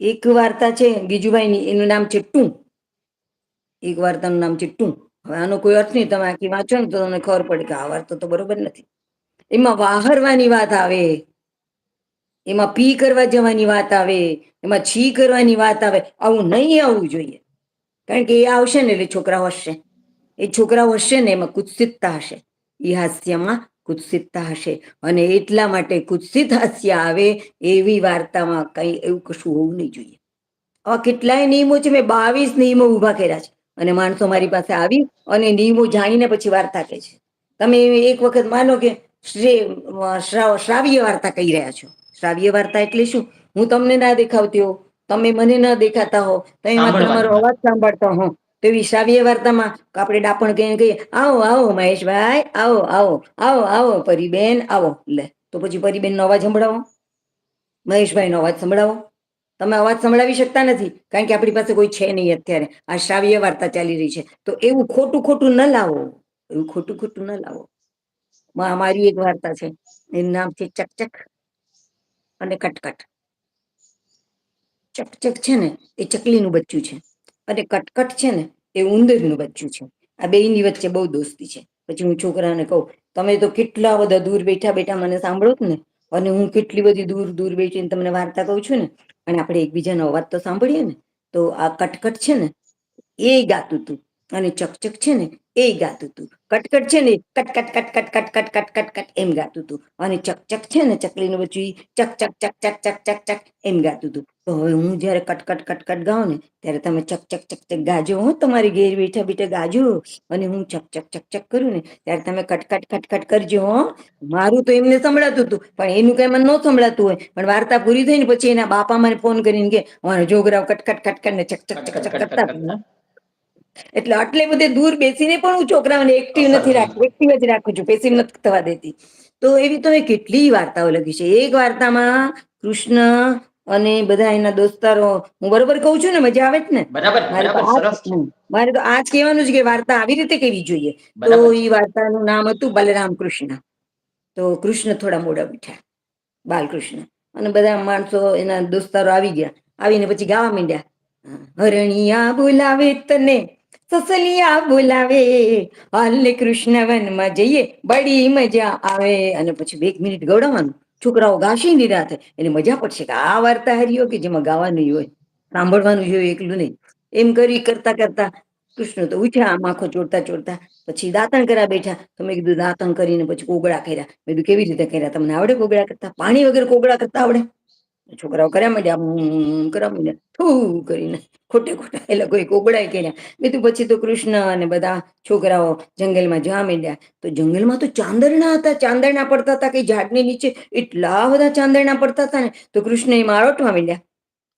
એક વાર્તા છે ગીજુભાઈની, એનું નામ છે ટું. એક વાર્તાનું નામ છે ટું. હવે આનો કોઈ અર્થ નહીં, તમે આખી વાંચો ને તો તમને ખબર પડે કે આ વાર્તા તો બરોબર નથી. એમાં વાહરવાની વાત આવે, એમાં પી કરવા જવાની વાત આવે, એમાં છી કરવાની વાત આવે. આવું નહીં આવવું જોઈએ. કારણ કે એ આવશે ને એટલે છોકરાઓ હસશે. એ છોકરાઓ હસશે ને એમાં કુત્સિતતા હશે. એ હાસ્યમાં કુત્સિતતા હશે, અને એટલા માટે કુત્સિત હાસ્ય આવે એવી વાર્તામાં કઈ એવું કશું હોવું નહીં જોઈએ. આવા કેટલાય નિયમો છે, મેં 22 નિયમો ઉભા કર્યા છે, અને માણસો મારી પાસે આવી અને નિયમો જાણીને પછી વાર્તા કહે છે. તમે એક વખત માનો કે શ્રાવ્ય વાર્તા કહી રહ્યા છો. શ્રાવ્ય વાર્તા એટલે શું? હું તમને ના દેખાવતી હો, તમે મને ના દેખાતા હો, તમે માત્ર મારો સાંભળવાની વાત. અવાજ સાંભળતા હો, તો એવી શ્રાવ્ય વાર્તામાં આપણે ડાપણ કહીએ આવો આવો મહેશભાઈ, આવો આવો આવો આવો પરીબેન આવો. લે તો પછી પરીબેન નો અવાજ સંભળાવો, મહેશભાઈ નો અવાજ સંભળાવો. તમે અવાજ સંભળાવી શકતા નથી, કારણ કે આપણી પાસે કોઈ છે નહીં અત્યારે. આ શ્રાવ્ય વાર્તા ચાલી રહી છે, તો એવું ખોટું ખોટું ન લાવો, એવું ખોટું ખોટું ન લાવો. મારી એક વાર્તા છે, એનું નામ છે ચકચક અને કટકટ. ચકચક છે ને એ ચકલીનું બચ્ચું છે, અને કટકટ છે ને એ ઉંદરનું બચ્ચું છે. આ બેયની વચ્ચે બહુ દોસ્તી છે. પછી હું છોકરાને કહું, તમે તો કેટલા બધા દૂર બેઠા બેઠા મને સાંભળો જ ને, અને હું કેટલી બધી દૂર દૂર બેઠીને તમને વાર્તા કહું છું ને, અને આપણે એકબીજાનો અવાજ તો સાંભળીએ ને. તો આ કટકટ છે ને એ ગાતું હતું, અને ચકચક છે ને એ ગાતું હતું. કટકટ છે ને કટ કટ કટ કટ કટ કટ કટ કટ કટ એમ ગાતું હતું, અને ચકચક છે ને ચકલીનું બચ્ચું ચક ચક ચક ચક ચક ચક ચક એમ ગાતું હતું. તો હવે હું જયારે કટકટ કટકટ ગાઉં ને ત્યારે તમે ચક ચક ચક ચક ગાજો. હું તમારી ઘેર બેઠા બેઠા ગાજો, અને હું ચક ચક ચક ચક કરું ને ત્યારે તમે કટકટ કટકટ કરજો. હો, મારું તો એમને સંભળાતું હતું, પણ એનું કઈ મને ન સંભળાતું હોય. પણ વાર્તા પૂરી થઈ ને પછી એના બાપા મને ફોન કરીને કે અમારો છોકરાઓ કટકટ કટકટ ને ચક ચક ચક ચક કરતા હતા. એટલે આટલે બધે દૂર બેસીને પણ હું છોકરાઓને એક્ટિવ અસર નથી થઈ. રાખતી, એક્ટિવ જ રાખું છું, પેસિવ નથી થવા દેતી. તો એવી તો મેં કેટલી વાર્તાઓ લખી છે. એક વાર્તામાં કૃષ્ણ અને બધા એના દોસ્તારો, હું બરોબર કહું છું ને? મજા આવે છે ને? બરાબર મારે તો બરાબર, આજ સરસ છે. મારે તો આજ કહેવાનું છે કે વાર્તા આવી રીતે કેવી જોઈએ. તો બરાબર એ છે. વાર્તાનું નામ હતું બલરામ કૃષ્ણ. તો કૃષ્ણ થોડા મોડા ઉઠ્યા, બાલકૃષ્ણ, અને બધા માણસો એના દોસ્તારો આવી ગયા. આવીને પછી ગાવા માંડ્યા, હરણિયા બોલાવે તને, સસલિયા બોલાવે, હાલ ને કૃષ્ણ વનમાં જઈએ, બડી મજા આવે. અને પછી 2 મિનિટ ગવડાવવાનું, છોકરાઓ ગાશે નિરાતે, એટલે મજા પડશે કે આ વાર્તા હારી હોય કે જેમાં ગાવાનું હોય, સાંભળવાનું હોય એકલું નહીં. એમ કરી કરતા કરતા કૃષ્ણ તો ઉઠ્યા, આમ આંખો ચોડતા ચોડતા. પછી દાંતણ કરવા બેઠા, તો મેં કીધું દાંતણ કરીને પછી કોગળા કર્યા. મેં કીધું કેવી રીતે કર્યા? તમને આવડે કોગળા કરતા? પાણી વગર કોગળા કરતા આવડે? છોકરાઓ કર્યા માંડ્યા, કરવા માંડ્યા, થૂ કરીને ખોટે ખોટા એ લોકોએ કોગળાય કર્યા. કીધું પછી તો કૃષ્ણ અને બધા છોકરાઓ જંગલમાં જવા માંડ્યા. તો જંગલમાં તો ચાંદરણા હતા, ચાંદરણા પડતા હતા કે ઝાડની નીચે એટલા બધા ચાંદરણા પડતા હતા ને. તો કૃષ્ણ એમાં આળોટવા માંડ્યા.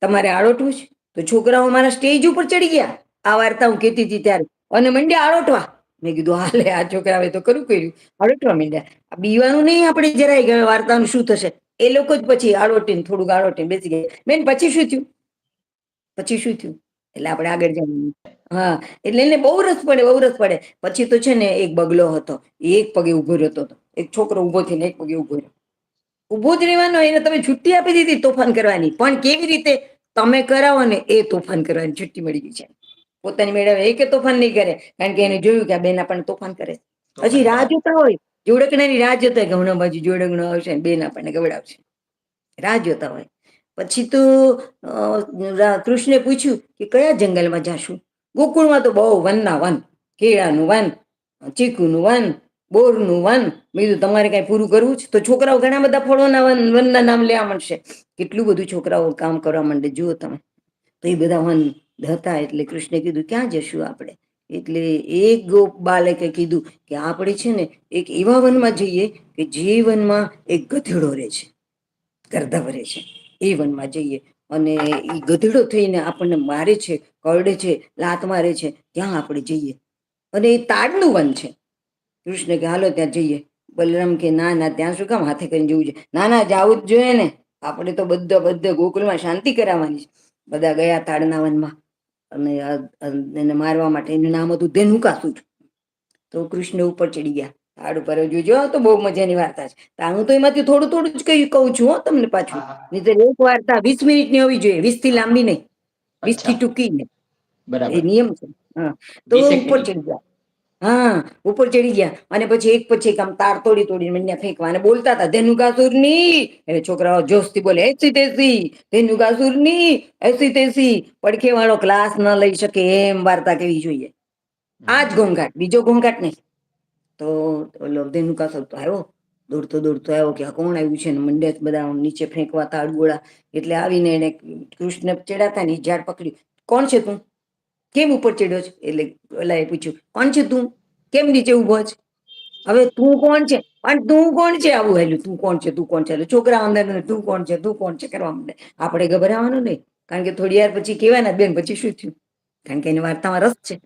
તમારે આળોટવું છે? તો છોકરાઓ મારા સ્ટેજ ઉપર ચડી ગયા, આ વાર્તા હું કહેતી હતી ત્યારે, અને મંડ્યા આળોટવા. મેં કીધું હાલે, આ છોકરાઓએ તો ખરું કર્યું, આળોટવા માંડ્યા. બીવાનું નહીં આપણે જરાય વાર્તાનું શું થશે. એ લોકો જ પછી આળોટીને થોડુંક આળોટીને બેસી ગયા. બેન પછી શું થયું? પછી શું થયું? એટલે આપણે આગળ જવાનું. હા, એટલે એને બહુ રસ પડે, બહુ રસ પડે. પછી તો છે ને એક બગલો હતો, એક પગે ઉભો રહેતો હતો. એક છોકરો ઉભો થઈને એક પગે ઉભો રહ્યો. ઉભો જ રહેવાનો, એને તમે છુટ્ટી આપી દીધી તોફાન કરવાની, પણ કેવી રીતે? તમે કરાવો ને એ તોફાન કરવાની છુટ્ટી મળી ગઈ છે. પોતાની મેળવે એ કે તોફાન નહીં કરે, કારણ કે એને જોયું કે આ બેન આપણને તોફાન કરે. હજી તોફાન રાહ કરાવે. જોતા હોય, જોડકણાની રાહ જોતા હોય કે હમણાં બાજુ જોડકણો આવશે ને બેન આપણને ગવડાવશે, રાહ જોતા હોય. પછી તો કૃષ્ણે પૂછ્યું કે કયા જંગલમાં જાશું? ગોકુળમાં તો બહુ વનના વન, કેળાનું વન, ચીકુનું વન, બોરનું વન. બીજું તમારે કઈ પૂરું કરવું છે? તો છોકરાઓ ઘણા બધા ફળોના વનના નામ લેવા માંડશે. કેટલું બધું છોકરાઓ કામ કરવા માંડે, જુઓ તમે. તો એ બધા વન હતા, એટલે કૃષ્ણે કીધું ક્યાં જશું આપણે? એટલે એક ગોપ બાલકે કીધું કે આપણે છે ને એક એવા વનમાં જઈએ કે જે વનમાં એક ગધેડો રહે છે, ગરદા ભરે છે, એ વનમાં જઈએ. અને એ ગધેડો થઈને આપણને મારે છે, કરડે છે, લાત મારે છે, ત્યાં આપણે જઈએ. અને એ તાડનું વન છે. કૃષ્ણ કે હાલો ત્યાં જઈએ. બલરામ કે ના ના, ત્યાં શું કામ હાથે કરીને જવું છે? ના ના, જવું જ જોઈએ ને, આપણે તો બધા ગોકુળમાં શાંતિ કરાવવાની છે. બધા ગયા તાડના વનમાં, અને એને મારવા માટે. એનું નામ હતું ધેનુકાસુર. તો કૃષ્ણ ઉપર ચડી ગયા તાડ ઉપર. જોજો, તો બહુ મજાની વાર્તા છે. હું તો એમાંથી થોડું થોડું જ કહું છું હો તમને પાછું. હા હા. નહીં તો એક વાર્તા 20 મિનિટની હોવી જોઈએ, 20 થી હા લાંબી નહીં, 20 થી અચ્છા, ટૂંકી નહીં. એ બરાબર. નિયમ છે. હા, તો 20 ઉપર મિનિટ. ચડી ગયા. હા, ઉપર ચડી ગયા અને પછી એક પછી એક આમ તાર તોડી તોડીને મંડ્યા ફેંકવા અને બોલતા હતા ધેનુકાસુર ની. એટલે છોકરાઓ જોશથી બોલે એસી તેસી ધેનુકાસુર ની, એસી તેસી. પડખે વાળો ક્લાસ ન લઈ શકે એમ વાર્તા કેવી જોઈએ. આ જ ઘોંઘાટ, બીજો ઘોંઘાટ નહીં. તો ઓલો ધેનુકાસુર તો આવ્યો, દોડતો દોડતો આવ્યો કે આ કોણ આવ્યું છે ને મંડ્યા બધા નીચે ફેંકવા તાળગોળા. એટલે આવીને એને કૃષ્ણ ચડાતા ને ઝાડ પકડ્યું. કોણ છે તું? કેમ ઉપર ચડ્યો છે? એટલે ઓલા એ પૂછ્યું કોણ છે તું? કેમ નીચે ઉભો છે? હવે તું કોણ છે? પણ તું કોણ છે? આવું હેલું તું કોણ છે? તું કોણ છે? એટલે છોકરા અંદર તું કોણ છે? તું કોણ છે? કરવા માંડે. આપણે ગભરાવાનું નહીં, કારણ કે થોડી વાર પછી કહેવાના બેન પછી શું થયું, કારણ કે એની વાર્તામાં રસ છે.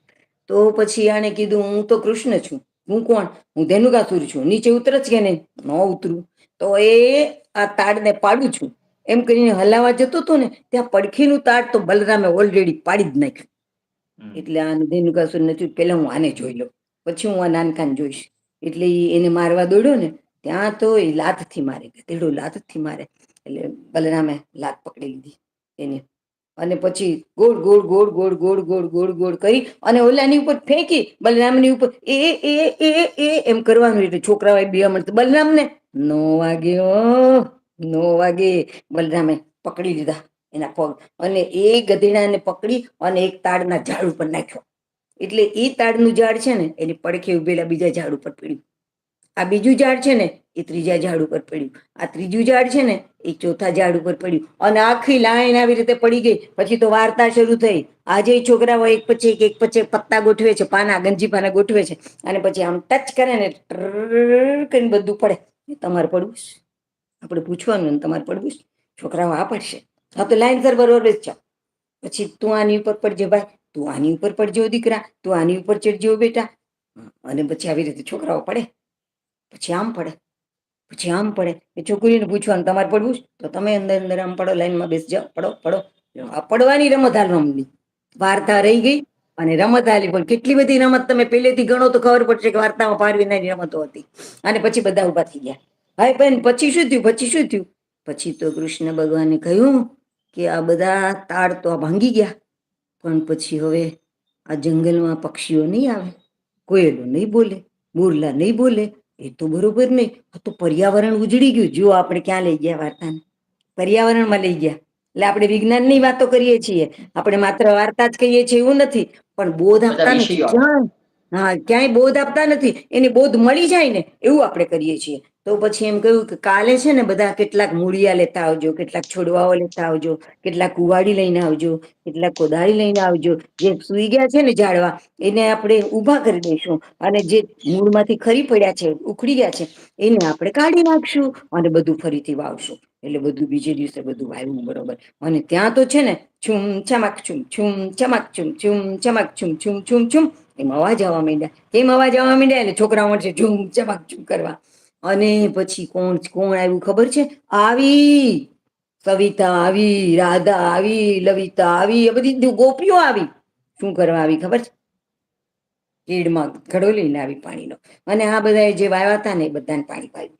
તો પછી આને કીધું હું તો કૃષ્ણ છું. હું કોણ? હું ધેનુકાસુર છું. નીચે ઉતર જ કે નહીં? ન ઉતરું. તો એ આ તાડને પાડું છું એમ કરીને હલાવા જતો હતો ને ત્યાં પડખીનું તાડ તો બલરામે ઓલરેડી પાડી જ નાખ્યું. એટલે આ ધેનુકાસુર નથી, પેલા હું આને જોઈ લઉં, પછી હું આ નાનકાને જોઈશ. એટલે એને મારવા દોડ્યો ને ત્યાં તો એ લાતથી મારે, તેડો લાતથી મારે. એટલે બલરામે લાત પકડી લીધી એને અને પછી ગોળ ગોળ ગોળ ગોળ ગોળ ગોળ ગોળ ગોળ કરી અને ઓલાની ઉપર ફેંકી બલરામની ઉપર એમ કરવાનું. એટલે છોકરાઓ બે મળે બલરામને નો વાગ્યો, નો વાગે. બલરામે પકડી લીધા એના પગ અને એ ગધેડાને પકડી અને એક તાડના ઝાડ ઉપર નાખ્યો. એટલે એ તાડનું ઝાડ છે ને એની પડખે ઉભેલા બીજા ઝાડ ઉપર પડ્યું. આ બીજું ઝાડ છે ને એ ત્રીજા ઝાડ ઉપર પડ્યું. આ ત્રીજું ઝાડ છે ને એ ચોથા ઝાડ ઉપર પડ્યું અને આખી લાઈન આવી રીતે પડી ગઈ. પછી તો વાર્તા શરૂ થઈ. આજે છોકરાઓ એક પછી એક પત્તા ગોઠવે છે, પાના ગંજી પાના ગોઠવે છે અને પછી આમ ટચ કરે ને કરીને બધું પડે. તમારે પડવું છે? આપણે પૂછવાનું તમારે પડવું છે? છોકરાઓ આ પડશે. હા તો લાઈન સર બરોબર જ છે. પછી તું આની ઉપર પડજે ભાઈ, તું આની ઉપર પડજો દીકરા, તું આની ઉપર ચડજો બેટા. અને પછી આવી રીતે છોકરાઓ પડે, પછી આમ પડે, પછી આમ પડે. એ છોકરીને પૂછવાનું તમારે પડવું? તો તમે અંદર અંદર આમ પડો, લાઈનમાં બેસી જાઓ, પડો પડો. આ પડવાની રમત હાલ રમવી. વાર્તા રહી ગઈ અને રમત હાલી. પણ કેટલી બધી રમત તમે પહેલેથી ગણો તો ખબર પડશે કે વાર્તામાં પારવીનાની રમતો હતી. અને પછી બધા ઉભા થઈ ગયા. હા બેન પછી શું થયું? પછી શું થયું? પછી તો કૃષ્ણ ભગવાને કહ્યું કે આ બધા તાળ તો ભાંગી ગયા, પણ પછી હવે આ જંગલમાં પક્ષીઓ નહીં આવે, કોયલો નહીં બોલે, મોરલા નહીં બોલે. એ તો બરોબર નહીં. આ તો પર્યાવરણ ઉજળી ગયું. જો આપણે ક્યાં લઈ ગયા વાર્તાને? પર્યાવરણમાં લઈ ગયા. એટલે આપણે વિજ્ઞાનની વાતો કરીએ છીએ, આપણે માત્ર વાર્તા જ કહીએ છીએ એવું નથી, પણ બોધ બધા આપતા નથી. વિષયો. હા, ક્યાંય બોધ આપતા નથી. એને બોધ મળી જાય ને એવું આપણે કરીએ છીએ. તો પછી એમ કહ્યું કે કાલે છે ને બધા કેટલાક મૂળિયા લેતા આવજો, કેટલાક છોડવાઓ લેતા આવજો, કેટલાક કુવાડી લઈને આવજો, કેટલાક કોદાળી લઈને આવજો. જે સુઈ ગયા છે ને ઝાડવા એને આપણે ઊભા કરી દઈશું અને જે મૂળમાંથી ખરી પડ્યા છે, ઉખડી ગયા છે, એને આપણે કાઢી નાખશું અને બધું ફરીથી વાવશું. એટલે બધું બીજે દિવસે બધું વાવ્યું બરોબર. અને ત્યાં તો છે ને છુમ ચમાક છુમ છુમ ચમાક છુમ છુમ ચમાક છુમ છુમ છુમ છુમ એમ અવાજ આવવા માંડ્યા. કેમ અવાજ આવવા માંડ્યા? એટલે છોકરાઓ મળશે ઝુમ ચમાક છુમ કરવા. અને પછી કોણ કોણ આવ્યું ખબર છે? આવી સવિતા આવી, રાધા આવી, લવિતા આવી, એ બધી ગોપીઓ આવી. શું કરવા આવી ખબર છે? કેડમાં ઘડો લઈને આવી પાણીનો. અને આ બધા જે વાવ્યા હતા ને એ બધાને પાણી પાયું.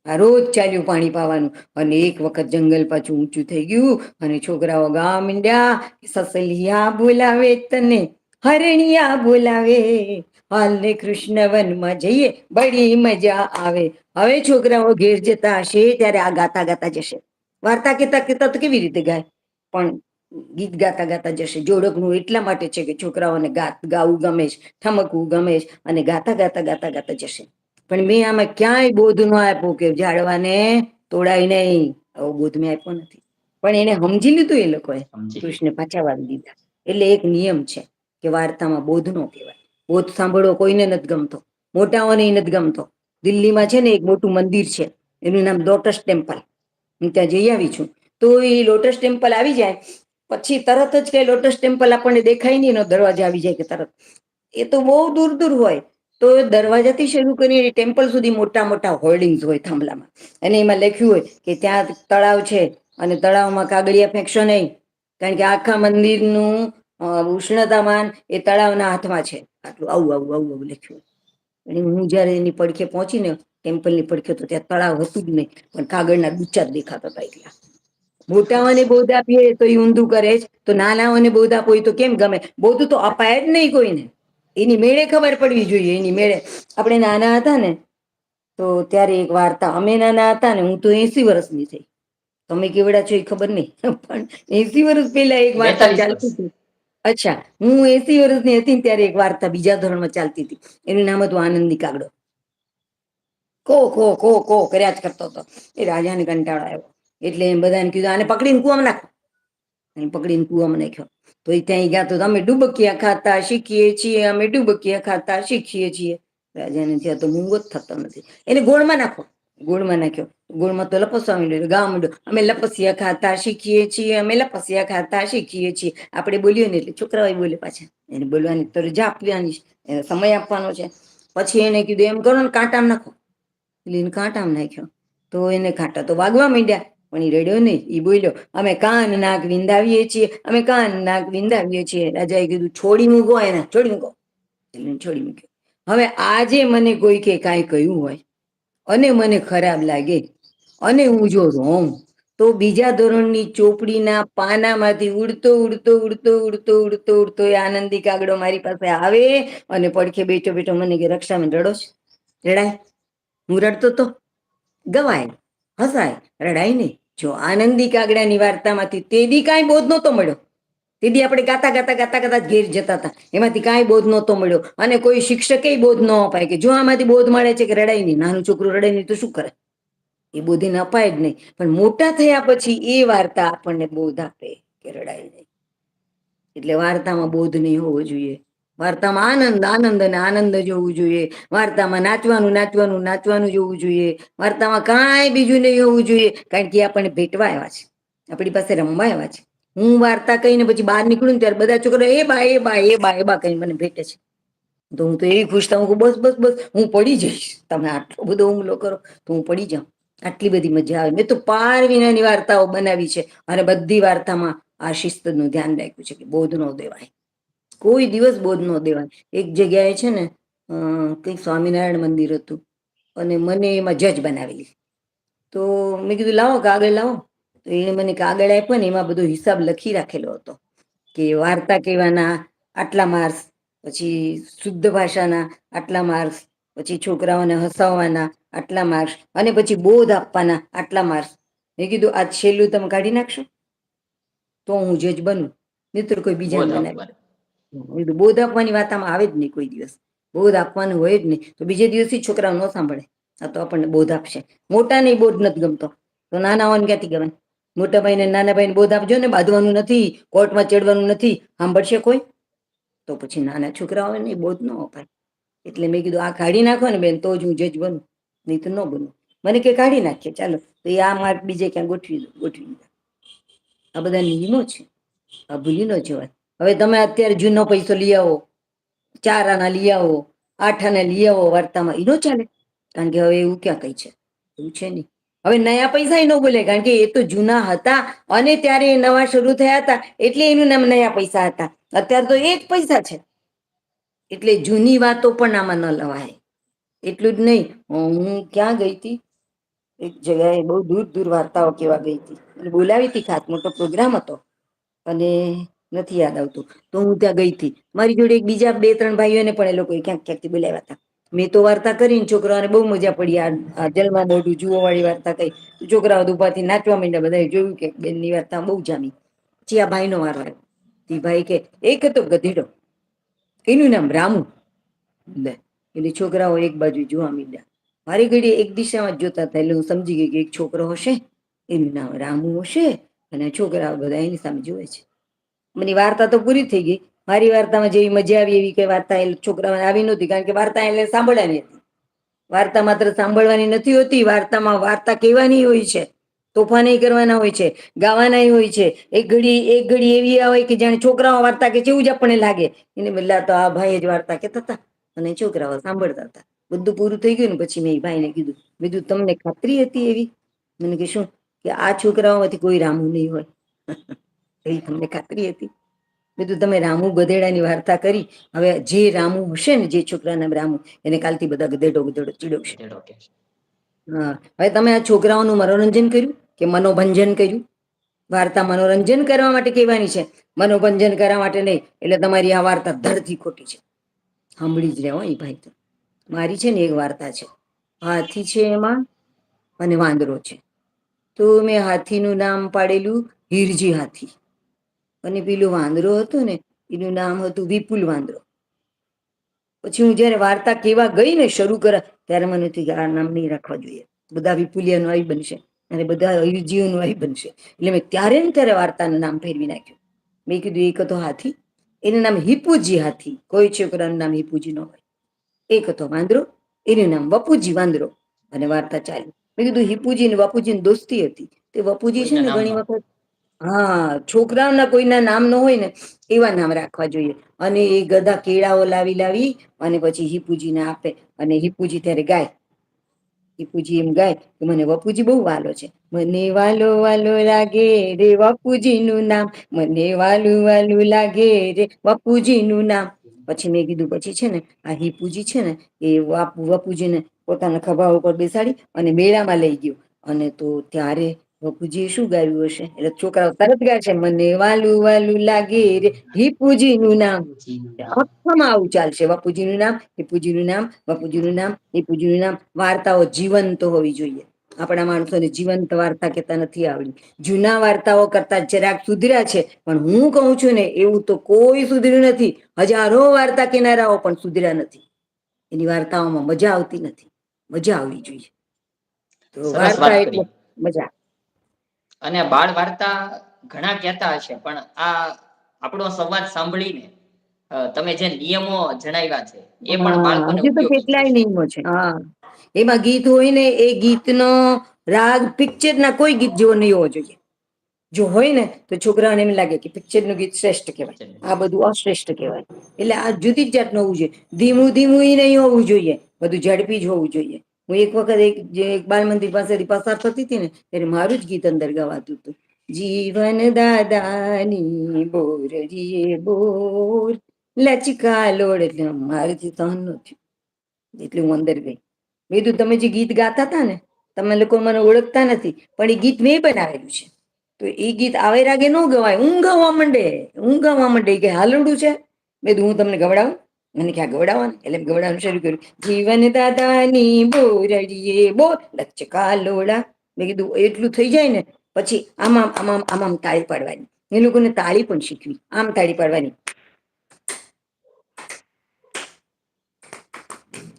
આ રોજ ચાલ્યું પાણી પાવાનું. અને એક વખત જંગલ પાછું ઊંચું થઈ ગયું અને છોકરાઓ ગાવા માંડ્યા સસલિયા બોલાવે તને, હરણિયા બોલાવે, હાલ ને કૃષ્ણ વનમાં જઈએ બડી મજા આવે. હવે છોકરાઓ ઘેર જતા હશે ત્યારે આ ગાતા ગાતા જશે. વાર્તા કેતા કેતા તો કેવી રીતે ગાય? પણ ગીત ગાતા ગાતા જશે. જોડકનું એટલા માટે છે કે છોકરાઓને ગાવું ગમે છે, ઠમકવું ગમે છે અને ગાતા ગાતા ગાતા ગાતા જશે. પણ મેં આમાં ક્યાંય બોધ ન આપ્યું કે ઝાડવાને તોડાય નહીં. આવો બોધ મેં આપ્યો નથી. પણ એને સમજી લીધું એ લોકોએ, સમજી ગઈ. કૃષ્ણ પાછા વાળી દીધા. એટલે એક નિયમ છે કે વાર્તામાં બોધ નો કહેવાય. બોધ સાંભળવો કોઈને નથી ગમતો, મોટાઓને નથી ગમતો. દિલ્હીમાં છે ને એક મોટું મંદિર છે, એનું નામ લોટસ ટેમ્પલ. હું ત્યાં જઈ આવી છું. તો એ લોટસ ટેમ્પલ આવી જાય પછી તરત જ કઈ લોટસ ટેમ્પલ આપણને દેખાય નહીં, એનો દરવાજા આવી જાય કે તરત. એ તો બહુ દૂર દૂર હોય. તો દરવાજાથી શરૂ કરીને ટેમ્પલ સુધી મોટા મોટા હોર્ડિંગ્સ હોય થાંભલામાં. અને એમાં લખ્યું હોય કે ત્યાં તળાવ છે અને તળાવમાં કાગળિયા ફેંકશો નહીં, કારણ કે આખા મંદિરનું ઉષ્ણતામાન એ તળાવના હાથમાં છે. આટલું આવું આવું આવું આવું લખ્યું. અને હું જયારે એની પડખે પહોંચી ને ટેમ્પલની પડખે, તો ત્યાં તળાવ હતું જ નહીં, પણ કાગળના ડૂચા જ દેખાતા હતા. એટલા મોટાઓને બોધ આપીએ તો એ ઊંધું કરે જ, તો નાનાઓને બોધ આપો તો કેમ ગમે? બોધ તો અપાય જ નહીં કોઈને. એની મેળે ખબર પડવી જોઈએ. એની મેળે આપણે નાના હતા ને તો ત્યારે એક વાર્તા, અમે નાના હતા ને, હું તો 80 વર્ષની થઈ, તમે કેવડા છો એ ખબર નહીં, પણ 80 વર્ષ પહેલા એક વાર્તા 42 ચાલતી વર્ષ. હતી. અચ્છા, હું 80 વર્ષની હતી ત્યારે એક વાર્તા બીજા ધોરણમાં ચાલતી હતી. એનું નામ હતું આનંદી કાગડો. કો કો કો કો કર્યા જ કરતો હતો. એ રાજાને કંટાળો આવ્યો એટલે એમ બધાને કીધું આને પકડીને કૂવામાં નાખો. અને પકડીને કૂવામાં નાખ્યો. તો એ ત્યાં ગયા તો અમે ડૂબકિયા ખાતા શીખીએ છીએ, અમે ડૂબકિયા ખાતા શીખીએ છીએ. રાજાને ત્યાં તો મૂંગો જ થતો નથી. એને ગોળમાં નાખો. ગોળમાં નાખ્યો. ગોળમાં તો લપસવા માંડ્યો. ગાવા માંડ્યો, અમે લપસિયા ખાતા શીખીએ છીએ, અમે લપસિયા ખાતા શીખીએ છીએ. આપણે બોલ્યો ને એટલે છોકરાઓ બોલે પાછા. એને બોલવાની તો રજા આપવાની છે, એને સમય આપવાનો છે. પછી એને કીધું એમ કરો ને કાંટામાં નાખો. એટલે એને કાંટામાં નાખ્યો. તો એને કાંટા તો વાગવા માંડ્યા, પણ એ રડ્યો નહીં. એ બોલ્યો, અમે કાન નાક વિંદાવીએ છીએ, અમે કાન નાક વિંદાવીએ છીએ. રાજાએ કીધું છોડી મૂકો એને, છોડી મૂકો. એટલે છોડી મૂક્યો. હવે આજે મને કોઈ કે કાંઈ કહ્યું હોય અને મને ખરાબ લાગે અને હું જો રોઉં તો બીજા ધોરણની ચોપડીના પાનામાંથી ઉડતો ઉડતો ઉડતો ઉડતો ઉડતો ઉડતો એ આનંદી કાગડો મારી પાસે આવે અને પડખે બેઠો બેઠો મને કે રક્ષાબેન રડો છો? રડાય? હું રડતો તો ગવાય, હસાય, રડાય નહીં. જો આનંદી કાગડાની વાર્તામાંથી તે દી કાંઈ બોધ નહોતો મળ્યો. તે દી આપણે ગાતા ગાતા ગાતા ગાતા ઘેર જતા હતા. એમાંથી કાંઈ બોધ નહોતો મળ્યો. અને કોઈ શિક્ષકે બોધ ન અપાય કે જો આમાંથી બોધ મળે છે કે રડાય નહીં. નાનું છોકરું રડાય નહીં તો શું કરે? એ બોધ એને અપાય જ નહીં. પણ મોટા થયા પછી એ વાર્તા આપણને બોધ આપે કે રડાય નહીં. એટલે વાર્તામાં બોધ નહીં હોવો જોઈએ. વાર્તામાં આનંદ આનંદ અને આનંદ જોવું જોઈએ. વાર્તામાં નાચવાનું નાચવાનું નાચવાનું જોવું જોઈએ. વાર્તામાં કાંઈ બીજું નહીં હોવું જોઈએ, કારણ કે આપણને ભેટવા આવ્યા છે, આપણી પાસે રમવા આવ્યા છે. હું વાર્તા કહીને પછી બહાર નીકળું ને ત્યારે બધા છોકરા એ બા એ બા એ બા એ બા કહીને મને ભેટે છે. તો હું તો એવી ખુશ થાઉં, બસ બસ બસ હું પડી જઈશ, તમે આટલો બધો હુમલો કરો તો હું પડી જાઉં. આટલી બધી મજા આવે. મેં તો પાર વિનાની વાર્તાઓ બનાવી છે અને બધી વાર્તામાં આ શિસ્તનું ધ્યાન રાખ્યું છે કે બોધ ન દેવાય, કોઈ દિવસ બોધ ન દેવાય. એક જગ્યાએ છે ને કંઈક સ્વામિનારાયણ મંદિર હતું અને મને એમાં જજ બનાવેલી. તો મેં કીધું લાવો કાગળ લાવો. તો એને મને કાગળ આપ્યો ને એમાં બધો હિસાબ લખી રાખેલો હતો કે વાર્તા કહેવાના આટલા માર્ક્સ, પછી શુદ્ધ ભાષાના આટલા માર્ક્સ, પછી છોકરાઓને હસાવવાના આટલા માર્ક્સ અને પછી બોધ આપવાના આટલા માર્ક્સ. મેં કીધું આ છેલ્લું તમે કાઢી નાખશો તો હું જજ બનું, મિત્ર કોઈ બીજાને બોધ બનાવી. આપવાનો. બોધ આપવાની વાત આમાં આવે જ નહીં કોઈ દિવસ. બોધ આપવાનું હોય જ નહીં. તો બીજે દિવસથી છોકરાઓ ન સાંભળે. આ તો આપણને બોધ આપશે. મોટા નહીં બોધ નથી ગમતો તો નાના વાન ક્યાંથી ગવાય? મોટા ભાઈને નાના ભાઈને બોધ આપજો ને, બાંધવાનું નથી, કોર્ટમાં ચડવાનું નથી, સાંભળશે કોઈ? તો પછી નાના છોકરાઓને બોધ ન અપાય. એટલે મેં કીધું આ કાઢી નાખો ને બેન તો જ હું જજ બનું, નહીં તો ન બનું. મને કે કાઢી નાખીએ ચાલો. તો એ આ માર્ક બીજે ક્યાં ગોઠવી દો, ગોઠવી દો. આ બધા નિયમો છે, આ ભૂલી ન જવાય. હવે તમે અત્યારે જૂનો પૈસો લઈ આવો, 4 આના લઈ આવો, 8 આના લઈ આવો વાર્તામાં, એ ન ચાલે. કારણ કે હવે એવું ક્યાં કઈ છે? એવું છે નહીં. હવે નયા પૈસા ન બોલે, કારણ કે એ તો જૂના હતા અને ત્યારે નવા શરૂ થયા હતા એટલે એનું નામ નયા પૈસા હતા. અત્યારે તો એ જ પૈસા છે. એટલે જૂની વાતો પણ આમાં ન લવાય. એટલું જ નહીં, હું ક્યાં ગઈ હતી, એક જગ્યાએ બહુ દૂર દૂર વાર્તાઓ કેવા ગઈ હતી, બોલાવી હતી, ખાસ મોટો પ્રોગ્રામ હતો અને નથી યાદ આવતું. તો હું ત્યાં ગઈ હતી. મારી જોડે એક બીજા 2-3 ભાઈઓને પણ એ લોકો ક્યાંક ક્યાંકથી બોલાવ્યા હતા. મેં તો વાર્તા કરીને છોકરાઓને બહુ મજા પડી. આ જલમા મોઢું જુઓ વાળી વાર્તા કઈ, છોકરાઓ ઉભાથી નાચવા માંડ્યા. બધાએ જોયું કે બેનની વાર્તા બહુ જામી. પછી આ ભાઈનો વારો આવ્યો. એ ભાઈ કે એક હતો ગધેડો, એનું નામ રામુ. લે એટલે છોકરાઓ એક બાજુ જોવા માંડ્યા. મારી ઘડી એક દિશામાં જ જોતા હતા એટલે હું સમજી ગઈ કે એક છોકરો હશે, એનું નામ રામુ હશે અને છોકરાઓ બધા એની સામે જોવે છે. મને વાર્તા તો પૂરી થઈ ગઈ. મારી વાર્તામાં જેવી મજા આવી એવી કઈ વાર્તા એ છોકરાઓને આવી નહોતી, કારણ કે વાર્તા એટલે સાંભળવાની હતી. વાર્તા માત્ર સાંભળવાની નથી હોતી, વાર્તામાં વાર્તા કહેવાની હોય છે, તોફાની કરવાના હોય છે, ગાવાના હોય છે. એક ઘડી એવી હોય કે જાણે છોકરાઓ વાર્તા કે જેવું જ આપણને લાગે. એને બદલા તો આ ભાઈ જ વાર્તા કહેતા હતા અને છોકરાઓ સાંભળતા હતા. બધું પૂરું થઈ ગયું ને પછી મેં ભાઈને કીધું તમને ખાતરી હતી એવી? મને કે શું? કે આ છોકરાઓમાંથી કોઈ રામુ નહીં હોય. એ તમને ખાતરી હતી? બધું તમે રામુ ગધેડાની વાર્તા કરી. હવે જે રામુ હશે ને, જે છોકરાના રામુ, એને કાલથી બધા ગધેડો ગધેડો ચીડવશે. ગધેડો કે છે. હા, હવે તમે આ છોકરાઓનું મનોરંજન કર્યું કે મનોભંજન કર્યું? વાર્તા મનોરંજન કરવા માટે કહેવાની છે, મનોભંજન કરવા માટે નહીં. એટલે તમારી આ વાર્તા ધરથી ખોટી છે. સાંભળી જ રહ્યા હો એ ભાઈ. તો મારી છે ને એક વાર્તા છે, હાથી છે એમાં અને વાંદરો છે. તો મેં હાથીનું નામ પાડેલું હીરજી હાથી, અને પેલું વાંદરો હતો ને એનું નામ હતું વિપુલ વાંદરો. પછી હું જયારે વાર્તા કેવા ગઈ ને શરૂ કરા, ત્યારે મને થયું કે આ નામ નહીં રાખવા જોઈએ, બધા વિપુલિયાનું આવી બનશે અને બધા હીરજીઓનું આવી બનશે. એટલે મેં ત્યારે ને ત્યારે વાર્તાનું નામ ફેરવી નાખ્યું. મેં કીધું એક હતો હાથી, એનું નામ હિપુજી હાથી, કોઈ છોકરાનું નામ હિપુજી ન હોય. એક હતો વાંદરો, એનું નામ વપુજી વાંદરો, અને વાર્તા ચાલી. મેં કીધું હિપુજી ને બાપુજીની દોસ્તી હતી. તે બાપુજી છે કોઈના ને નામ ન ઘણી વખત, હા, છોકરાઓના કોઈના નામ ન હોય ને એવા નામ રાખવા જોઈએ. અને એ ગધા કેળાઓ લાવી લાવી અને પછી હિપુજીને આપે, અને હિપુજી ત્યારે ગાય. હિપુજી એમ ગાય કે મને વપુજી બહુ વાલો છે, મને વાલો વાલો લાગે રે વપુજી નું નામ, મને વાલું વાલું લાગે રે વપુજી નું નામ. પછી મેં કીધું પછી છે ને આ હિપુજી છે ને એ વપુજીને પોતાના ખભા ઉપર બેસાડી અને મેળામાં લઈ ગયો. અને તો ત્યારે બાપુજી એ શું ગાયું હશે, એટલે છોકરાઓ તરત ગાય છે, મને વાલું વાલું લાગે રે હિપુજી નું નામ. આખમાં આવું ચાલશે, બાપુજીનું નામ, હિપુજીનું નામ, બાપુજીનું નામ, હિપુજીનું નામ. વાર્તાઓ જીવંત હોવી જોઈએ. આપણા માણસોને જીવંત વાર્તા કહેતા નથી આવડી. જૂના વાર્તાઓ કરતા જરાક સુધર્યા છે, પણ હું કહું છું ને એવું તો કોઈ સુધર્યું નથી. હજારો વાર્તા કેનારાઓ પણ સુધર્યા નથી. એની વાર્તાઓમાં મજા આવતી નથી, મજા આવવી જોઈએ. તો સરસ વાર્તા વાત એટલે કરી. મજા. અને બાળ વાર્તા ઘણા કહેતા હશે, પણ આ આપણો સંવાદ સાંભળીને તમે જે નિયમો જણાવ્યા છે એ પણ હા, બાળકોને હજી તો ઉપયોગી કેટલાય થશે. નિયમો છે. હા, એમાં ગીત હોય ને એ ગીતનો રાગ પિક્ચર ના કોઈ ગીત જેવો નહીં હોવો જોઈએ. જો હોય ને તો છોકરાઓને એમ લાગે કે પિક્ચર નું ગીત શ્રેષ્ઠ કહેવાય, આ બધું અશ્રેષ્ઠ કહેવાય. એટલે આ જુદી જ જાત ન હોવું જોઈએ. ધીમું ધીમું નહીં હોવું જોઈએ, બધું ઝડપી જ હોવું જોઈએ. હું એક વખત એક બાલ મંદિર પાસેથી પસાર થતી હતી ને ત્યારે મારું જ ગીત અંદર ગવાતું હતું. જીવન દાદાની બોરજીએ બોર, લચકા લોડ. એટલે મારેથી સહન ન થયું, એટલે હું અંદર ગઈ. મેં કીધું તમે જે ગીત ગાતા હતા ને, તમે લોકો મને ઓળખતા નથી, પણ એ ગીત મેં બનાવેલું છે. તો એ ગીત આવે રાગે ન ગવાય, ઊંઘાવા માંડે કે હાલરડું છે. મેં કીધું હું તમને ગવડાવું, મને ક્યાં ગવડાવવાનું, એટલે ગવડાવવાનું શરૂ કર્યું. જીવન દાદાની બોરડીએ બોર, લચકા લોડા. મેં કીધું એટલું થઈ જાય ને પછી આમાં આમાં આમાં તાળી પાડવાની. એ લોકોને તાળી પણ શીખવી, આમ તાળી પાડવાની,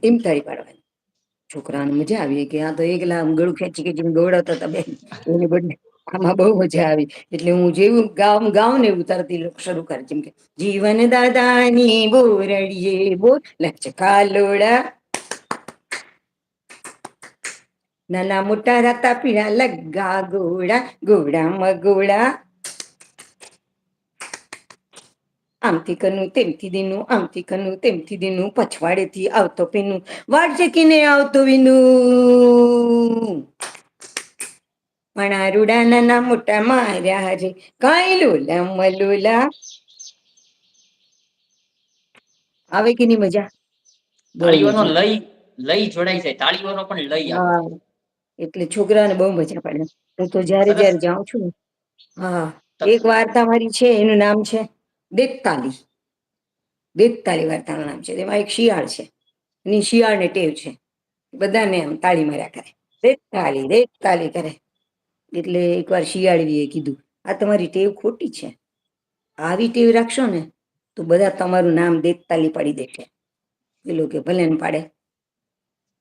એમ તાળી પાડવાની. છોકરાને મજા આવી કે આ તો એકલા ગળું ખેંચી ખેંચીને ગવડાવતા હતા બેન, એને બદલે આમાં બહુ મજા આવી. એટલે હું જેવું ગાઉં ને એવું તરત શરૂ કરે, જેમ કે જીવન દાદાની બોરડીએ બોર, લચકા લોડા. નાના મોટા રાતા પીળા લગ્ગા ગોળા, ગોળામાં ગોળા. આમથી કનું તેમથી દીનું, આમથી કનું તેમથી દીનું, પછવાડે થી આવતો પીનું, વાટ ચકીને આવતો વિનું. પણ રૂડા નાના મોટા માર્યા રે, કાંઈ લોલા મલોલા. આવે કે ની મજા? બહુ તાળીઓનો મજા. લય જોડાઈ જાય, તાળીઓનો પણ લય આવે. હા, એટલે છોકરાને બહુ મજા પડે. હું તો જયારે સરસ. જયારે જાઉં છું ને, હા, એક વાર્તા મારી છે, એનું નામ છે દેખતાલી. દેખતાલી વાર્તાનું નામ છે. તેમાં એક શિયાળ છે, એની શિયાળને ટેવ છે બધાને એમ તાળી માર્યા કરે, દેખતાલી દેખતાલી કરે. એટલે એક વાર શિયાળીએ કીધું આ તમારી ટેવ ખોટી છે, આવી ટેવ રાખશો ને તો બધા તમારું નામ દેખતાલી પાડી દેશે. પેલો કે ભલે ને પાડે.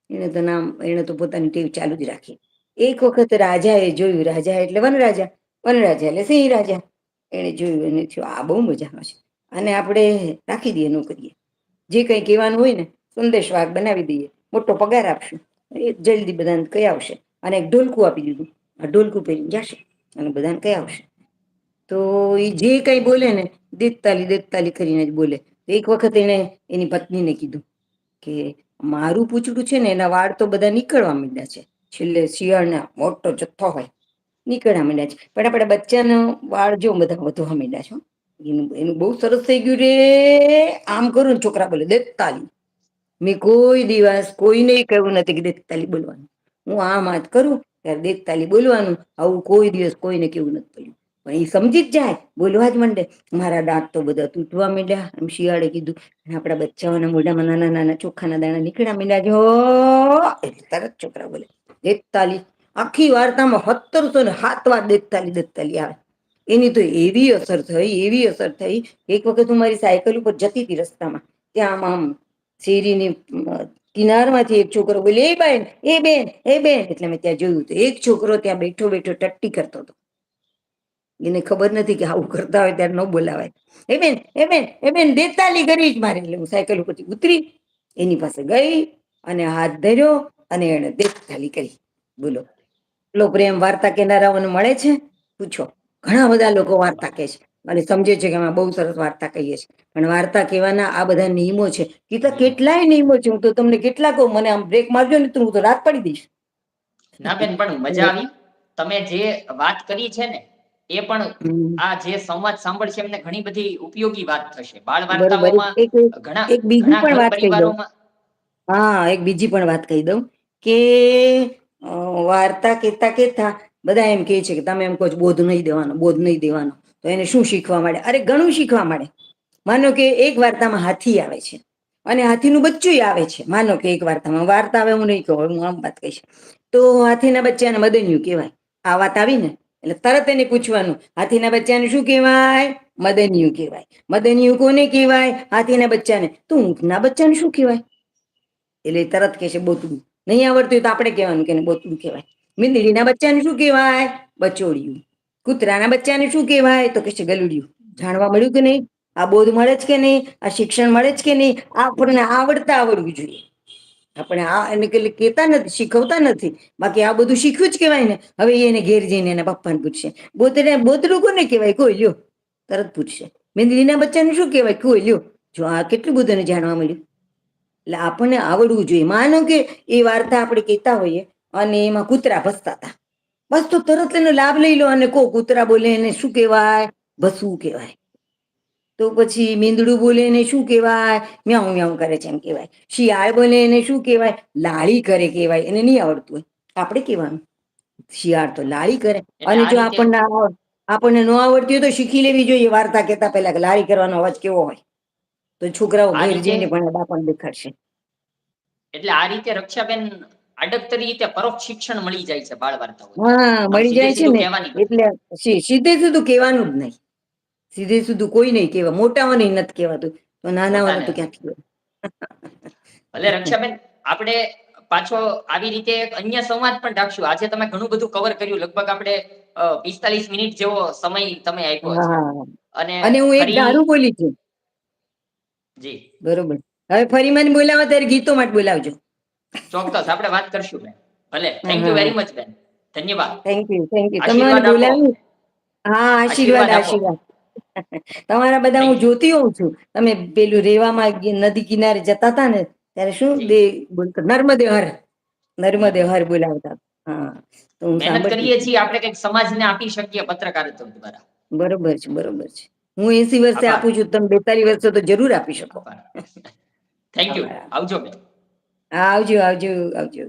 એને તો પોતાની ટેવ ચાલુ જ રાખી. એક વખત રાજા એ જોયું, રાજા એટલે વનરાજા, વનરાજા એટલે સિંહ રાજા. એને જોયું, એને થયું આ બહુ મજાનો છે, અને આપણે રાખી દઈએ નોકરીએ. જે કઈ કહેવાનું હોય ને સંદેશ વાહક બનાવી દઈએ, મોટો પગાર આપશું, એ જલ્દી બધાને કઈ આવશે. અને એક ઢોલકું આપી દીધું, આ ઢોલકું પહેરીને જશે અને બધાને કઈ આવશે. તો એ જે કઈ બોલે ને દેખતાલી દેખતાલી કરીને જ બોલે. એક વખત એને એની પત્નીને કીધું કે મારું પૂછડું છે ને એના વાળ તો બધા નીકળવા માંડ્યા છે, છેલ્લે શિયાળના મોટો જથ્થો હોય નીકળવા માંડ્યા છે, પણ આપણા બચ્ચાનો વાળ જો બધા વધવા માંડ્યા છે. એનું બહુ સરસ થઈ ગયું રે, આમ કરું ને છોકરા બોલે દેખતાલી. મેં કોઈ દિવસ કોઈને કહ્યું નથી કે દેખતાલી બોલવાનું. હું આમ વાત કરું ત્યારે દેખતાલી બોલવાનું, આવું કોઈ દિવસ કોઈને કેવું નથી પડ્યું. પણ એ સમજી જ જાય, બોલવા જ માંડે. મારા દાંત તો બધા તૂટવા માંડ્યા. એમ શિયાળે કીધું. અને આપણા બચ્ચાઓના મોઢામાં નાના નાના ચોખાના દાણા નીકળ્યા માંડ્યા. જો એટલે તરત છોકરા બોલે દેખતાલી. આખી વાર્તામાં 1707 વાર દેખતાલી દેખતાલી આવે. એની તો એવી અસર થઈ, એવી અસર થઈ. એક વખત હું મારી સાયકલ ઉપર જતી હતી રસ્તામાં, ત્યાં આમ શેરીની કિનારમાંથી એક છોકરો બોલે એ બેન, એ બેન, એ બેન. એટલે મેં ત્યાં જોયું તો એક છોકરો ત્યાં બેઠો બેઠો ટટ્ટી કરતો હતો. એને ખબર નથી કે આવું કરતા હોય ત્યારે ન બોલાવાય. એ બેન, એ બેન, એ બેન દેખતાલી કરવી જ મારે. એટલે હું સાયકલ ઉપરથી ઉતરી, એની પાસે ગઈ અને હાથ ધર્યો અને એને દેખતાલી કરી. બોલો, એટલો પ્રેમ વાર્તા કેનારાઓને મળે છે પૂછો. ઘણા બધા લોકો વાર્તા કહે છે અને સમજે છે કે અમે બહુ સરસ વાર્તા કહીએ છીએ, પણ વાર્તા કહેવાના આ બધા નિયમો છે. કીધા કેટલાય નિયમો છે, હું તો તમને કેટલા કહું, મને આમ બ્રેક મારજો ને તો હું તો રાત પાડી દઈશ. ના બેન, પણ મજા આવી. તમે જે વાત કરી છે ને એ પણ હમ, આ જે સંવાદ સાંભળશે એમને ઘણી બધી ઉપયોગી વાત થશે. બાળ બરોબર. વાર્તાઓમાં એક ઘણા એક બીજી ઘણા પણ ઘર વાત કહી દઉં. પરિવારોમાં. હા, એક બીજી પણ વાત કહી દઉં કે અ, વાર્તા કેતા કેતા બધા એમ કે છે કે તમે એમ કહો છો બોધ નહીં દેવાનો, બોધ નહીં દેવાનો, તો એને શું શીખવા મળે? અરે ઘણું શીખવા મળે. માનો કે એક વાર્તામાં હાથી આવે છે અને હાથીનું બચ્ચું આવે છે. માનો કે એક વાર્તામાં, વાર્તા હવે હું નહીં કહું, હું આમ વાત કહીશ. તો હાથીના બચ્ચાને મદન્યું કહેવાય. આ વાત આવી ને એટલે તરત એને પૂછવાનું, હાથીના બચ્ચાને શું કહેવાય? મદન્યું કહેવાય. મદન્યું કોને કહેવાય? હાથીના બચ્ચાને. તો ઊંટના બચ્ચાને શું કહેવાય? એટલે તરત કે છે બોતડું. નહીં આવડતું તો આપણે કહેવાનું કે બોતડું કહેવાય. મીંદડીના બચ્ચાને શું કહેવાય? બચોડિયું. કૂતરાના બચ્ચાને શું કહેવાય? તો કે છે ગલુડિયું. જાણવા મળ્યું કે નહીં? આ બોધ મળે છે કે નહીં? આ શિક્ષણ મળે છે કે નહીં? આપણને આવડતા આવડવું જોઈએ. આપણે આ એને કહેતા નથી, શીખવતા નથી. બાકી આ બધું શીખ્યું જ કહેવાય ને. હવે એને ઘેર જઈને એના પપ્પાને પૂછશે, બોતડું કોને કહેવાય? કોઈ લ્યો, તરત પૂછશે. મીંદડીના બચ્ચાને શું કહેવાય? કોઈ લ્યો. જો આ કેટલું બધું એને જાણવા મળ્યું. એટલે આપણને આવડવું જોઈએ. માનો કે એ વાર્તા આપણે કહેતા હોઈએ અને એમાં કૂતરા ભસતા હતા, બસ તો તરત એનો લાભ લઈ લો અને કહો કૂતરા બોલે એને શું કહેવાય? ભસવું કહેવાય. તો પછી મીંદડું બોલે એને શું કહેવાય? મ્યાઉ મ્યાઉ કરે છે એમ કહેવાય. શિયાળ બોલે એને શું કહેવાય? લાળી કરે કહેવાય. એને નહીં આવડતું હોય આપણે કહેવાનું શિયાળ તો લાળી કરે. એટલે અને આ જો રીતે આપણને ન આવડતી હોય તો શીખી લેવી જોઈએ વાર્તા કહેતા પહેલા કે લાળી કરવાનો અવાજ કેવો હોય. તો છોકરાઓ આ ઘેર રીતે જઈને પણ બાપાને દેખાડશે. એટલે આ રીતે રક્ષાબેન આડકતરી રીતે પરોક્ષ શિક્ષણ મળી જાય છે બાળ વાર્તાઓથી. હા, આમ મળી સીધે જાય છે સીધું ને. કહેવાની બદલે. એટલે સીધે સીધું કહેવાનું જ નહીં. સીધે સીધું કોઈ નહીં કહેવા. મોટાઓને નથી કહેવાતું તો નાનાઓને મોટાને તો ક્યાંથી કહેવાય? ભલે રક્ષાબેન, આપણે પાછો આવી રીતે એક અન્ય સંવાદ પણ રાખશું. આજે તમે ઘણું બધું કવર કર્યું. લગભગ આપણે 45 મિનિટ જેવો સમય તમે આપ્યો છે. હા, અને અને હું એક ફરી દારૂ બોલી છું. જી બરોબર. હવે ફરી મને બોલાવો ત્યારે ગીતો માટે બોલાવજો. ચોક્કસ આપણે વાત કરશું બેન. ભલે, થેન્ક યુ હા, વેરી મચ બેન. ધન્યવાદ. Thank you, thank you. તમે મને આશીર્વાદ આપો બોલાવ્યું. અમને. હા, આશીર્વાદ, આશીર્વાદ આપો. આશીર્વાદ. તમારા બધા થેન્ક હું યુ. જોતી હોઉં છું. તમે પેલું રેવામાં નદી કિનારે જતા હતા ને ત્યારે શું જી દે બોલતા? નર્મદે હર, નર્મદે નર્મદે. હર બોલાવતા. હા, તો હું મહેનત સાંભળતી કરીએ હતી. છીએ આપણે, કંઈક સમાજને આપી શકીએ પત્રકારિતા દ્વારા. બરોબર છે, બરોબર છે. હું 80 વર્ષે આભાર. આપું છું, તમે 42 વર્ષે તો જરૂર આપી શકો. આભાર. Thank you. આભાર. આવજો બેન. આવજો, આવજો, આવજો.